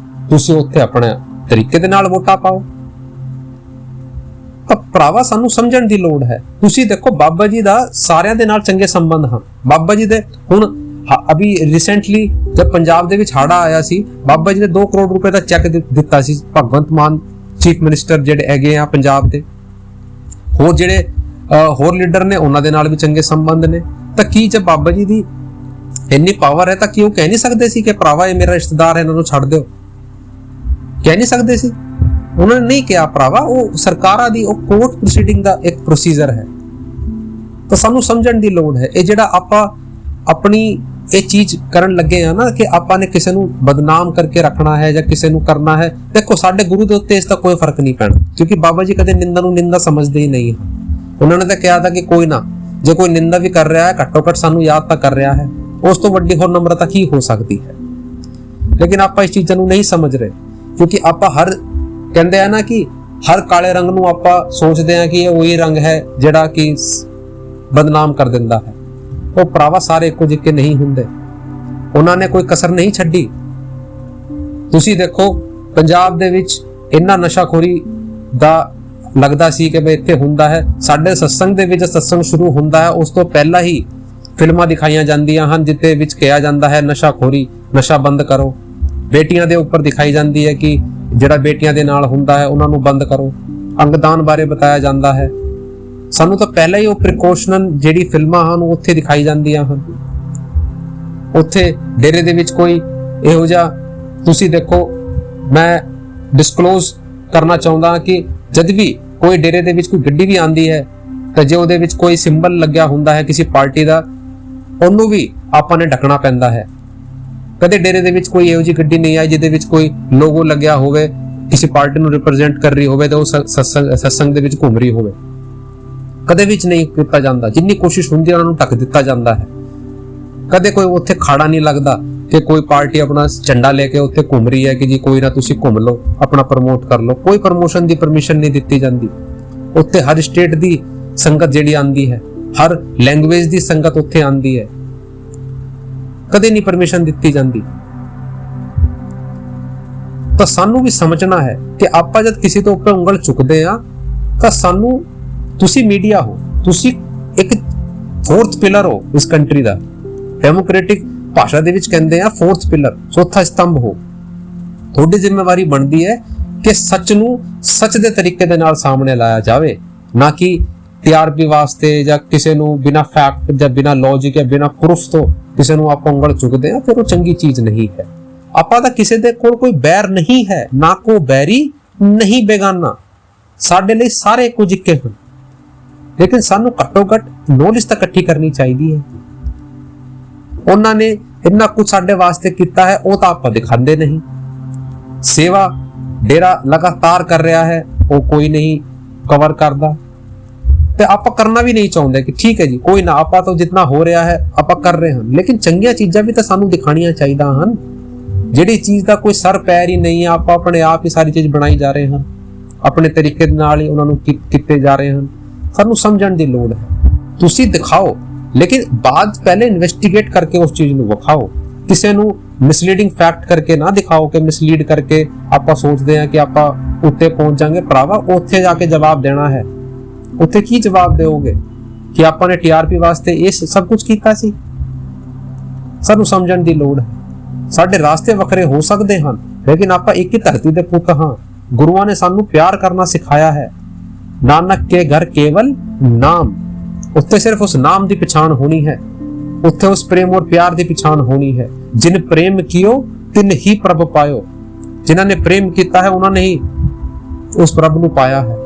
A: ਤੁਸੀਂ ਉੱਥੇ ਆਪਣੇ ਤਰੀਕੇ ਦੇ ਨਾਲ ਵੋਟਾਂ ਪਾਓ। ਤਾਂ ਭਰਾਵਾ ਸਾਨੂੰ ਸਮਝਣ ਦੀ ਲੋੜ ਹੈ। ਤੁਸੀਂ ਦੇਖੋ ਬਾਬਾ ਜੀ ਦਾ ਸਾਰਿਆਂ ਦੇ ਨਾਲ ਚੰਗੇ ਸੰਬੰਧ ਹਨ। ਬਾਬਾ ਜੀ ਦੇ ਹੁਣ ਅਭੀ ਰੀਸੈਂਟਲੀ ਜਦ ਪੰਜਾਬ ਦੇ ਵਿੱਚ ਹੜ੍ਹ ਆਇਆ ਸੀ, ਬਾਬਾ ਜੀ ਨੇ 2 ਕਰੋੜ ਰੁਪਏ ਦਾ ਚੈੱਕ ਦਿੱਤਾ ਸੀ। ਭਗਵੰਤ ਮਾਨ ਚੀਫ ਮਿਨਿਸਟਰ ਜਿਹੜੇ ਹੈਗੇ ਆ ਪੰਜਾਬ ਦੇ, ਹੋਰ ਜਿਹੜੇ ਹੋਰ ਲੀਡਰ ਨੇ ਉਹਨਾਂ ਦੇ ਨਾਲ ਵੀ ਚੰਗੇ ਸੰਬੰਧ ਨੇ। ਤਾਂ ਕੀ ਜੇ ਬਾਬਾ ਜੀ ਦੀ ਇੰਨੀ ਪਾਵਰ ਹੈ ਤਾਂ ਕੀ ਉਹ ਕਹਿ ਨਹੀਂ ਸਕਦੇ ਸੀ ਕਿ ਭਰਾਵਾ ਇਹ ਮੇਰਾ ਰਿਸ਼ਤੇਦਾਰ ਹੈ, ਇਹਨਾਂ ਨੂੰ ਛੱਡ ਦਿਓ? ਕਹਿ ਨਹੀਂ ਸਕਦੇ ਸੀ? ਉਹਨਾਂ ਨੇ ਨਹੀਂ ਕਿਹਾ ਭਰਾਵਾ। ਉਹ ਸਰਕਾਰਾਂ ਦੀ ਉਹ ਕੋਰਟ ਪ੍ਰੋਸੀਡਿੰਗ ਦਾ ਇੱਕ ਪ੍ਰੋਸੀਜਰ ਹੈ। ਤਾਂ ਸਾਨੂੰ ਸਮਝਣ ਦੀ ਲੋੜ ਹੈ। ਇਹ ਜਿਹੜਾ ਆਪਾਂ ਆਪਣੀ ਇਹ ਚੀਜ਼ ਕਰਨ ਲੱਗੇ ਆ ਨਾ ਕਿ ਆਪਾਂ ਨੇ ਕਿਸੇ ਨੂੰ ਬਦਨਾਮ ਕਰਕੇ ਰੱਖਣਾ ਹੈ ਜਾਂ ਕਿਸੇ ਨੂੰ ਕਰਨਾ ਹੈ, ਦੇਖੋ ਸਾਡੇ ਗੁਰੂ ਦੇ ਉੱਤੇ ਇਸ ਦਾ ਕੋਈ ਫਰਕ ਨਹੀਂ ਪੈਣਾ, ਕਿਉਂਕਿ ਬਾਬਾ ਜੀ ਕਦੇ ਨਿੰਦਾ ਨੂੰ ਨਿੰਦਾ ਸਮਝਦੇ ਹੀ ਨਹੀਂ ਹਨ। ਉਹਨਾਂ ਨੇ ਤਾਂ ਕਿਹਾ था ਕਿ ਕੋਈ ਨਾ, ਜੇ ਕੋਈ ਨਿੰਦਾ ਵੀ ਕਰ ਰਿਹਾ ਹੈ ਘੱਟੋ ਘੱਟ ਸਾਨੂੰ ਯਾਦ ਤਾਂ ਕਰ ਰਿਹਾ ਹੈ। ਉਸ ਤੋਂ ਵੱਡੀ ਹੋਰ ਨਮਰਤਾ ਕੀ ਹੋ ਸਕਦੀ ਹੈ? ਲੇਕਿਨ ਆਪਾਂ ਇਸ ਚੀਜ਼ਾਂ ਨੂੰ ਨਹੀਂ ਸਮਝ ਰਹੇ, ਕਿਉਂਕਿ ਆਪਾਂ ਹਰ ਕਹਿੰਦੇ ਆ ਨਾ ਕਿ ਹਰ ਕਾਲੇ ਰੰਗ ਨੂੰ ਆਪਾਂ ਸੋਚਦੇ ਆ ਕਿ ਇਹ ਉਹੀ ਰੰਗ ਹੈ ਜਿਹੜਾ ਕਿ ਬਦਨਾਮ ਕਰ ਦਿੰਦਾ ਹੈ। ਉਹ ਭਰਾਵਾ ਸਾਰੇ ਇੱਕੋ ਜਿਹੇ ਨਹੀਂ ਹੁੰਦੇ। ਉਹਨਾਂ ਨੇ ਕੋਈ ਕਸਰ ਨਹੀਂ ਛੱਡੀ। ਤੁਸੀਂ ਦੇਖੋ ਪੰਜਾਬ ਦੇ ਵਿੱਚ ਇੰਨਾ ਨਸ਼ਾਖੋਰੀ ਦਾ ਲੱਗਦਾ ਸੀ ਕਿ ਬਈ ਇੱਥੇ ਹੁੰਦਾ ਹੈ। ਸਾਡੇ ਸਤਸੰਗ ਦੇ ਵਿੱਚ ਸਤਸੰਗ ਸ਼ੁਰੂ ਹੁੰਦਾ ਹੈ, ਉਸ ਤੋਂ ਪਹਿਲਾਂ ਹੀ ਫਿਲਮਾਂ ਦਿਖਾਈਆਂ ਜਾਂਦੀਆਂ ਹਨ ਜਿੱਤੇ ਵਿੱਚ ਕਿਹਾ ਜਾਂਦਾ ਹੈ ਨਸ਼ਾਖੋਰੀ, ਨਸ਼ਾ ਬੰਦ ਕਰੋ। ਬੇਟੀਆਂ ਦੇ ਉੱਪਰ ਦਿਖਾਈ ਜਾਂਦੀ ਹੈ ਕਿ ਜਿਹੜਾ ਬੇਟੀਆਂ ਦੇ ਨਾਲ ਹੁੰਦਾ ਹੈ ਉਹਨਾਂ ਨੂੰ ਬੰਦ ਕਰੋ। ਅੰਗਦਾਨ ਬਾਰੇ ਬਤਾਇਆ ਜਾਂਦਾ ਹੈ। ਸਾਨੂੰ ਤਾਂ ਪਹਿਲਾਂ ਹੀ ਉਹ ਪ੍ਰੀਕਾਸ਼ਨਲ ਜਿਹੜੀ ਫਿਲਮਾਂ ਹਨ ਉੱਥੇ ਦਿਖਾਈ ਜਾਂਦੀਆਂ ਹਨ। ਉੱਥੇ ਡੇਰੇ ਦੇ ਵਿੱਚ ਕੋਈ ਇਹੋ ਜਿਹਾ, ਤੁਸੀਂ ਦੇਖੋ, ਮੈਂ ਡਿਸਕਲੋਜ਼ ਕਰਨਾ ਚਾਹੁੰਦਾ ਕਿ ਜਦ ਵੀ ਕੋਈ ਡੇਰੇ ਦੇ ਵਿੱਚ ਕੋਈ ਗੱਡੀ ਵੀ ਆਂਦੀ ਹੈ ਤਾਂ ਜੇ ਉਹਦੇ ਵਿੱਚ ਕੋਈ ਸਿੰਬਲ ਲੱਗਿਆ ਹੁੰਦਾ ਹੈ ਕਿਸੇ ਪਾਰਟੀ ਦਾ, ਉਹਨੂੰ ਵੀ ਆਪਾਂ ਨੇ ਢੱਕਣਾ ਪੈਂਦਾ ਹੈ। ਕਦੇ ਡੇਰੇ ਦੇ ਵਿੱਚ ਕੋਈ ਇਹੋ ਜਿਹੀ ਗੱਡੀ ਨਹੀਂ ਆਈ ਜਿਹਦੇ ਵਿੱਚ ਕੋਈ ਲੋਗੋ ਲੱਗਿਆ ਹੋਵੇ, ਕਿਸੇ ਪਾਰਟੀ ਨੂੰ ਰਿਪਰੈਜ਼ੈਂਟ ਕਰ ਰਹੀ ਹੋਵੇ ਤੇ ਉਹ ਸਤਸੰਗ ਦੇ ਵਿੱਚ ਘੁੰਮ ਰਹੀ ਹੋਵੇ। ਕਦੇ ਵਿੱਚ ਨਹੀਂ ਕੀਤਾ ਜਾਂਦਾ। ਜਿੰਨੀ ਕੋਸ਼ਿਸ਼ ਹੁੰਦੀ ਹੈ ਉਹਨਾਂ ਨੂੰ ਢੱਕ ਦਿੱਤਾ ਜਾਂਦਾ ਹੈ। ਕਦੇ ਕੋਈ ਉੱਥੇ ਖਾੜਾ ਨਹੀਂ ਲੱਗਦਾ ਕਿ ਕੋਈ ਪਾਰਟੀ ਆਪਣਾ ਝੰਡਾ ਲੈ ਕੇ ਉੱਥੇ ਘੁੰਮ ਰਹੀ ਹੈ ਕਿ ਜੀ ਕੋਈ ਨਾ ਤੁਸੀਂ ਘੁੰਮ ਲਓ, ਆਪਣਾ ਪ੍ਰਮੋਟ ਕਰ ਲਓ। ਕੋਈ ਪ੍ਰਮੋਸ਼ਨ ਦੀ ਪਰਮਿਸ਼ਨ ਨਹੀਂ ਦਿੱਤੀ ਜਾਂਦੀ। ਉੱਥੇ ਹਰ ਸਟੇਟ ਦੀ ਸੰਗਤ ਜਿਹੜੀ ਆਂਦੀ ਹੈ, ਹਰ ਲੈਂਗੁਏਜ ਦੀ ਸੰਗਤ ਉੱਥੇ ਆਂਦੀ ਹੈ, ਕਦੇ ਨਹੀਂ ਪਰਮਿਸ਼ਨ ਦਿੱਤੀ ਜਾਂਦੀ। ਤਾਂ ਸਾਨੂੰ ਵੀ ਸਮਝਣਾ ਹੈ ਕਿ ਆਪਾਂ ਜਦ ਕਿਸੇ ਤੋਂ ਉੱਪਰ ਉਂਗਲ ਚੁੱਕਦੇ ਆ ਤਾਂ ਸਾਨੂੰ, ਤੁਸੀਂ ਮੀਡੀਆ ਹੋ, ਤੁਸੀਂ ਇੱਕ 4th ਪਿਲਰ ਹੋ ਇਸ ਕੰਟਰੀ ਦਾ। ਡੈਮੋਕ੍ਰੈਟਿਕ ਭਾਸ਼ਾ ਦੇ ਵਿੱਚ ਕਹਿੰਦੇ ਆ 4th ਪਿਲਰ, ਚੌਥਾ ਸਤੰਭ ਹੋ। ਤੁਹਾਡੀ ਜ਼ਿੰਮੇਵਾਰੀ ਬਣਦੀ ਹੈ ਕਿ ਸੱਚ ਨੂੰ ਸੱਚ ਦੇ ਤਰੀਕੇ ਦੇ ਨਾਲ ਸਾਹਮਣੇ ਲਾਇਆ ਜਾਵੇ, ਨਾ ਕਿ TRP ਵਾਸਤੇ ਜਾਂ ਕਿਸੇ ਨੂੰ ਬਿਨਾ ਫੈਕਟ ਜਾਂ ਬਿਨਾ ਲੌਜਿਕ ਜਾਂ ਬਿਨਾ ਪ੍ਰੂਫ ਤੋਂ ਕਿਸੇ ਨੂੰ ਆਪਾਂ ਉਂਗਲ ਚੁੱਕਦੇ ਆ, ਫਿਰ ਉਹ ਚੰਗੀ ਚੀਜ਼ ਨਹੀਂ ਹੈ। ਆਪਾਂ ਤਾਂ ਕਿਸੇ ਦੇ ਕੋਲ ਕੋਈ ਬੈਰ ਨਹੀਂ ਹੈ, ਨਾ ਕੋ ਬੈਰੀ ਨਹੀਂ ਬੇਗਾਨਾ। ਸਾਡੇ ਲਈ ਸਾਰੇ ਇੱਕੋ ਜਿਹੇ ਹਨ, ਲੇਕਿਨ ਸਾਨੂੰ ਘੱਟੋ ਘੱਟ ਨੌਲੇਜ ਤਾਂ ਇਕੱਠੀ ਕਰਨੀ ਚਾਹੀਦੀ ਹੈ। ਉਹਨਾਂ ਨੇ ਇੰਨਾ ਕੁਝ ਸਾਡੇ ਵਾਸਤੇ ਕੀਤਾ ਹੈ, ਉਹ ਤਾਂ ਆਪਾਂ ਦਿਖਾਉਂਦੇ ਨਹੀਂ। ਸੇਵਾ ਡੇਰਾ ਲਗਾਤਾਰ ਕਰ ਰਿਹਾ ਹੈ, ਉਹ ਕੋਈ ਨਹੀਂ ਕਵਰ ਕਰਦਾ। ਤੇ ਆਪਾਂ ਕਰਨਾ ਵੀ ਨਹੀਂ ਚਾਹੁੰਦੇ ਕਿ ਠੀਕ ਹੈ ਜੀ ਕੋਈ ਨਾ, ਆਪਾਂ ਤਾਂ ਜਿੰਨਾ ਹੋ ਰਿਹਾ ਹੈ ਆਪਾਂ ਕਰ ਰਹੇ ਹਾਂ, ਲੇਕਿਨ ਚੰਗੀਆਂ ਚੀਜ਼ਾਂ ਵੀ ਤਾਂ ਸਾਨੂੰ ਦਿਖਾਣੀਆਂ ਚਾਹੀਦਾ ਹਨ। ਜਿਹੜੀ ਚੀਜ਼ ਦਾ ਕੋਈ ਸਰ ਪੈਰ ਹੀ ਨਹੀਂ, ਆਪਾਂ ਆਪਣੇ ਆਪ ਹੀ ਸਾਰੀ ਚੀਜ਼ ਬਣਾਈ ਜਾ ਰਹੇ ਹਾਂ, ਆਪਣੇ ਤਰੀਕੇ ਨਾਲ ਹੀ ਉਹਨਾਂ ਨੂੰ ਕੀਤੇ ਜਾ ਰਹੇ ਹਨ। ਸਾਨੂੰ ਸਮਝਣ ਦੀ ਲੋੜ ਹੈ। ਤੁਸੀਂ ਦਿਖਾਓ, ਲੇਕਿਨ ਬਾਅਦ ਪਹਿਲੇ ਇਨਵੈਸਟੀਗੇਟ ਕਰਕੇ ਉਸ ਚੀਜ਼ ਨੂੰ ਵਿਖਾਓ। ਕਿਸੇ ਨੂੰ ਮਿਸਲੀਡਿੰਗ ਫੈਕਟ ਕਰਕੇ ਨਾ ਦਿਖਾਓ ਕਿ ਮਿਸਲੀਡ ਕਰਕੇ ਆਪਾਂ ਸੋਚਦੇ ਹਾਂ ਕਿ ਆਪਾਂ ਉੱਤੇ ਪਹੁੰਚ ਜਾਾਂਗੇ। ਭਰਾਵਾ ਉੱਥੇ ਜਾ ਕੇ ਜਵਾਬ ਦੇਣਾ ਹੈ। ਉੱਥੇ ਕੀ ਜਵਾਬ ਦਿਓਗੇ ਕਿ ਆਪਾਂ ਨੇ TRP ਵਾਸਤੇ ਇਹ ਸਭ ਕੁਝ ਕੀਤਾ ਸੀ? ਸਾਨੂੰ ਸਮਝਣ ਦੀ ਲੋੜ ਹੈ। ਸਾਡੇ ਰਾਸਤੇ ਵੱਖਰੇ ਹੋ ਸਕਦੇ ਹਨ, ਲੇਕਿਨ ਆਪਾਂ ਇੱਕ ਹੀ ਧਰਤੀ ਦੇ ਪੁੱਤ ਹਾਂ। ਗੁਰੂਆਂ ਨੇ ਸਾਨੂੰ ਪਿਆਰ ਕਰਨਾ ਸਿਖਾਇਆ ਹੈ। ਨਾਨਕ ਕੇ ਘਰ ਕੇਵਲ ਨਾਮ, ਉੱਥੇ ਸਿਰਫ ਉਸ ਨਾਮ ਦੀ ਪਛਾਣ ਹੋਣੀ ਹੈ। ਉੱਥੇ ਉਸ ਪ੍ਰੇਮ ਔਰ ਪਿਆਰ ਦੀ ਪਛਾਣ ਹੋਣੀ ਹੈ। ਜਿਨ ਪ੍ਰੇਮ ਕੀਓ ਤਿਨ ਹੀ ਪ੍ਰਭ ਪਾਇਓ। ਜਿਨ੍ਹਾਂ ਨੇ ਪ੍ਰੇਮ ਕੀਤਾ ਹੈ ਉਹਨਾਂ ਨੇ ਹੀ ਉਸ ਪ੍ਰਭ ਨੂੰ ਪਾਇਆ ਹੈ।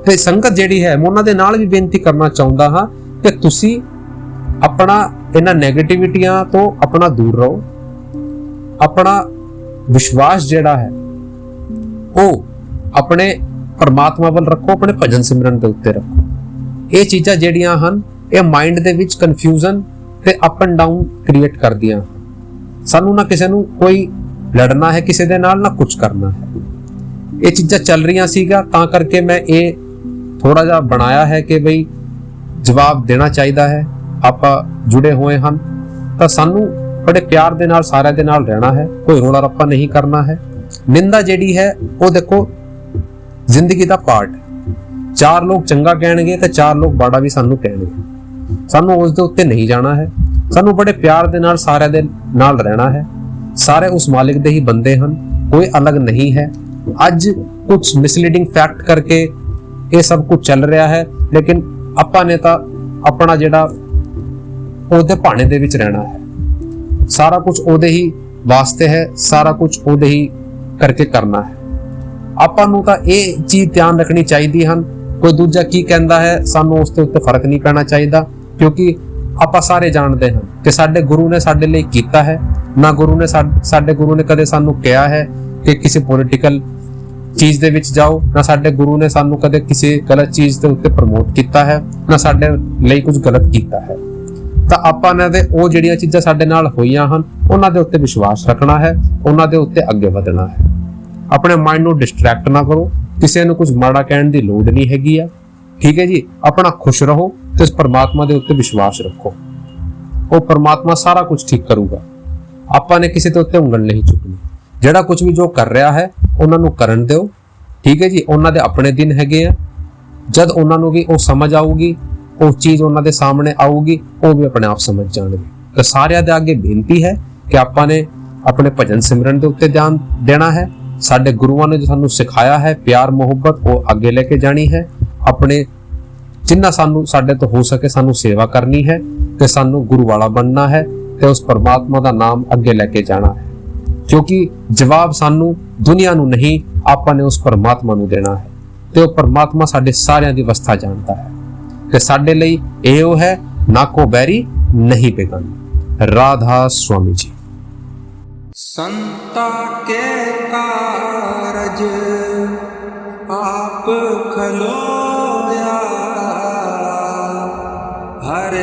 A: ਤੇ ਸੰਗਤ ਜਿਹੜੀ ਹੈ, ਮੈਂ ਉਹਨਾਂ ਦੇ ਨਾਲ ਵੀ ਬੇਨਤੀ ਕਰਨਾ ਚਾਹੁੰਦਾ ਹਾਂ ਕਿ ਤੁਸੀਂ ਆਪਣਾ ਇਹਨਾਂ ਨੈਗੇਟਿਵਿਟੀਆਂ ਤੋਂ ਆਪਣਾ ਦੂਰ ਰਹੋ। ਆਪਣਾ ਵਿਸ਼ਵਾਸ ਜਿਹੜਾ ਹੈ ਉਹ ਆਪਣੇ ਪਰਮਾਤਮਾ ਵੱਲ ਰੱਖੋ, ਆਪਣੇ ਭਜਨ ਸਿਮਰਨ ਦੇ ਉੱਤੇ ਰੱਖੋ। ਇਹ ਚੀਜ਼ਾਂ ਜਿਹੜੀਆਂ ਹਨ ਇਹ ਮਾਈਂਡ ਦੇ ਵਿੱਚ ਕਨਫਿਊਜ਼ਨ ਤੇ ਅਪ ਐਂਡ ਡਾਊਨ ਕ੍ਰੀਏਟ ਕਰਦੀਆਂ। ਸਾਨੂੰ ਨਾ ਕਿਸੇ ਨੂੰ ਕੋਈ ਲੜਨਾ ਹੈ ਕਿਸੇ ਦੇ ਨਾਲ, ਨਾ ਕੁਝ ਕਰਨਾ ਹੈ। ਇਹ ਚੀਜ਼ਾਂ ਚੱਲ ਰਹੀਆਂ ਸੀਗਾ, ਤਾਂ ਕਰਕੇ ਮੈਂ ਇਹ ਥੋੜਾ ਜਿਹਾ ਬਣਾਇਆ ਹੈ ਕਿ ਬਈ ਜਵਾਬ ਦੇਣਾ ਚਾਹੀਦਾ ਹੈ। ਆਪਾਂ ਜੁੜੇ ਹੋਏ ਹਨ ਤਾਂ ਸਾਨੂੰ ਬੜੇ ਪਿਆਰ ਦੇ ਨਾਲ ਸਾਰਿਆਂ ਦੇ ਨਾਲ ਰਹਿਣਾ ਹੈ। ਕੋਈ ਰੋਲਾ ਰੱਪਾ ਨਹੀਂ ਕਰਨਾ ਹੈ। ਨਿੰਦਾ ਜਿਹੜੀ ਹੈ ਉਹ ਦੇਖੋ ਜ਼ਿੰਦਗੀ ਦਾ ਪਾਰਟ ਹੈ। 4 ਲੋਕ ਚੰਗਾ ਕਹਿਣਗੇ ਤੇ 4 ਲੋਕ ਬਾੜਾ ਵੀ ਸਾਨੂੰ ਕਹਿਣਗੇ। ਸਾਨੂੰ ਉਸ ਦੇ ਉੱਤੇ ਨਹੀਂ ਜਾਣਾ ਹੈ। ਸਾਨੂੰ ਬੜੇ ਪਿਆਰ ਦੇ ਨਾਲ ਸਾਰਿਆਂ ਦੇ ਨਾਲ ਰਹਿਣਾ ਹੈ। ਸਾਰੇ ਉਸ ਮਾਲਿਕ ਦੇ ਹੀ ਬੰਦੇ ਹਨ, ਕੋਈ ਅਲੱਗ ਨਹੀਂ ਹੈ। ਅੱਜ ਕੁਝ ਮਿਸਲੀਡਿੰਗ ਫੈਕਟ ਕਰਕੇ ਇਹ ਸਭ ਕੁਝ ਚੱਲ ਰਿਹਾ ਹੈ, ਲੇਕਿਨ ਆਪਾਂ ਨੇ ਤਾਂ ਆਪਣਾ ਜਿਹੜਾ ਉਹਦੇ ਭਾਣੇ ਦੇ ਵਿੱਚ ਰਹਿਣਾ ਹੈ। ਸਾਰਾ ਕੁਝ ਉਹਦੇ ਹੀ ਵਾਸਤੇ ਹੈ, ਸਾਰਾ ਕੁਝ ਉਹਦੇ ਹੀ ਕਰਕੇ ਕਰਨਾ ਹੈ। ਆਪਾਂ ਨੂੰ ਤਾਂ ਇਹ ਚੀਜ਼ ਧਿਆਨ ਰੱਖਣੀ ਚਾਹੀਦੀ ਹਨ, ਕੋਈ ਦੂਜਾ ਕੀ ਕਹਿੰਦਾ ਹੈ ਸਾਨੂੰ ਉਸ ਦੇ ਉੱਤੇ ਫਰਕ ਨਹੀਂ ਪੈਣਾ ਚਾਹੀਦਾ, ਕਿਉਂਕਿ ਆਪਾਂ ਸਾਰੇ ਜਾਣਦੇ ਹਾਂ ਕਿ ਸਾਡੇ ਗੁਰੂ ਨੇ ਸਾਡੇ ਲਈ ਕੀਤਾ ਹੈ। ਨਾ ਸਾਡੇ ਗੁਰੂ ਨੇ ਕਦੇ ਸਾਨੂੰ ਕਿਹਾ ਹੈ ਕਿ ਕਿਸੇ ਪੋਲੀਟੀਕਲ ਚੀਜ਼ ਦੇ ਵਿੱਚ ਜਾਓ, ਨਾ ਸਾਡੇ ਗੁਰੂ ਨੇ ਸਾਨੂੰ ਕਦੇ ਕਿਸੇ ਗਲਤ ਚੀਜ਼ ਦੇ ਉੱਤੇ ਪ੍ਰਮੋਟ ਕੀਤਾ ਹੈ, ਨਾ ਸਾਡੇ ਲਈ ਕੁਝ ਗਲਤ ਕੀਤਾ ਹੈ। ਤਾਂ ਆਪਾਂ ਨੇ ਤੇ ਉਹ ਜਿਹੜੀਆਂ ਚੀਜ਼ਾਂ ਸਾਡੇ ਨਾਲ ਹੋਈਆਂ ਹਨ ਉਹਨਾਂ ਦੇ ਉੱਤੇ ਵਿਸ਼ਵਾਸ ਰੱਖਣਾ ਹੈ, ਉਹਨਾਂ ਦੇ ਉੱਤੇ ਅੱਗੇ ਵਧਣਾ ਹੈ। ਆਪਣੇ ਮਾਈਂਡ ਨੂੰ ਡਿਸਟਰੈਕਟ ਨਾ ਕਰੋ, ਕਿਸੇ ਨੂੰ ਕੁਝ ਮਾੜਾ ਕਹਿਣ ਦੀ ਲੋੜ ਨਹੀਂ ਹੈਗੀ ਆ। ਠੀਕ ਹੈ ਜੀ, ਆਪਣਾ ਖੁਸ਼ ਰਹੋ ਤੇ ਉਸ ਪਰਮਾਤਮਾ ਦੇ ਉੱਤੇ ਵਿਸ਼ਵਾਸ ਰੱਖੋ। ਉਹ ਪਰਮਾਤਮਾ ਸਾਰਾ ਕੁਝ ਠੀਕ ਕਰੂਗਾ। ਆਪਾਂ ਨੇ ਕਿਸੇ ਦੇ ਉੱਤੇ ਉਂਗਲ ਨਹੀਂ ਚੁੱਕਣੀ। ਜਿਹੜਾ ਕੁਝ ਵੀ ਜੋ ਕਰ ਰਿਹਾ ਹੈ ਉਹਨਾਂ ਨੂੰ ਕਰਨ ਦਿਓ। ਠੀਕ ਹੈ ਜੀ, ਉਹਨਾਂ ਦੇ ਆਪਣੇ ਦਿਨ ਹੈਗੇ ਆ। ਜਦ ਉਹਨਾਂ ਨੂੰ ਵੀ ਉਹ ਸਮਝ ਆਊਗੀ, ਉਹ ਚੀਜ਼ ਉਹਨਾਂ ਦੇ ਸਾਹਮਣੇ ਆਊਗੀ, ਉਹ ਵੀ ਆਪਣੇ ਆਪ ਸਮਝ ਜਾਣਗੇ। ਤਾਂ ਸਾਰਿਆਂ ਦੇ ਅੱਗੇ ਬੇਨਤੀ ਹੈ ਕਿ ਆਪਾਂ ਨੇ ਆਪਣੇ ਭਜਨ ਸਿਮਰਨ ਦੇ ਉੱਤੇ ਧਿਆਨ ਦੇਣਾ ਹੈ। ਸਾਡੇ ਗੁਰੂਆਂ ਨੇ ਜੋ ਸਾਨੂੰ ਸਿਖਾਇਆ ਹੈ ਪਿਆਰ ਮੁਹੱਬਤ, ਉਹ ਅੱਗੇ ਲੈ ਕੇ ਜਾਣੀ ਹੈ। ਆਪਣੇ ਜਿੰਨਾ ਸਾਡੇ ਤੋਂ ਹੋ ਸਕੇ ਸਾਨੂੰ ਸੇਵਾ ਕਰਨੀ ਹੈ ਤੇ ਸਾਨੂੰ ਗੁਰੂ ਵਾਲਾ ਬਣਨਾ ਹੈ ਤੇ ਉਸ ਪਰਮਾਤਮਾ ਦਾ ਨਾਮ ਅੱਗੇ ਲੈ ਕੇ ਜਾਣਾ ਹੈ। ਕਿਉਂਕਿ ਜਵਾਬ ਸਾਨੂੰ ਦੁਨੀਆ ਨੂੰ ਨਹੀਂ, ਆਪਾਂ ਨੇ ਉਸ ਪਰਮਾਤਮਾ ਨੂੰ ਦੇਣਾ ਹੈ ਤੇ ਉਹ ਪਰਮਾਤਮਾ ਸਾਡੇ ਸਾਰਿਆਂ ਦੀ ਅਵਸਥਾ ਜਾਣਦਾ ਹੈ ਤੇ ਸਾਡੇ ਲਈ ਇਹੋ ਹੈ, ਨਾ ਕੋ ਬੈਰੀ ਨਹੀਂ ਬੇਗਾਨਾ। ਰਾਧਾ स्वामी जी।
B: संता के कारज आप खलोया, हर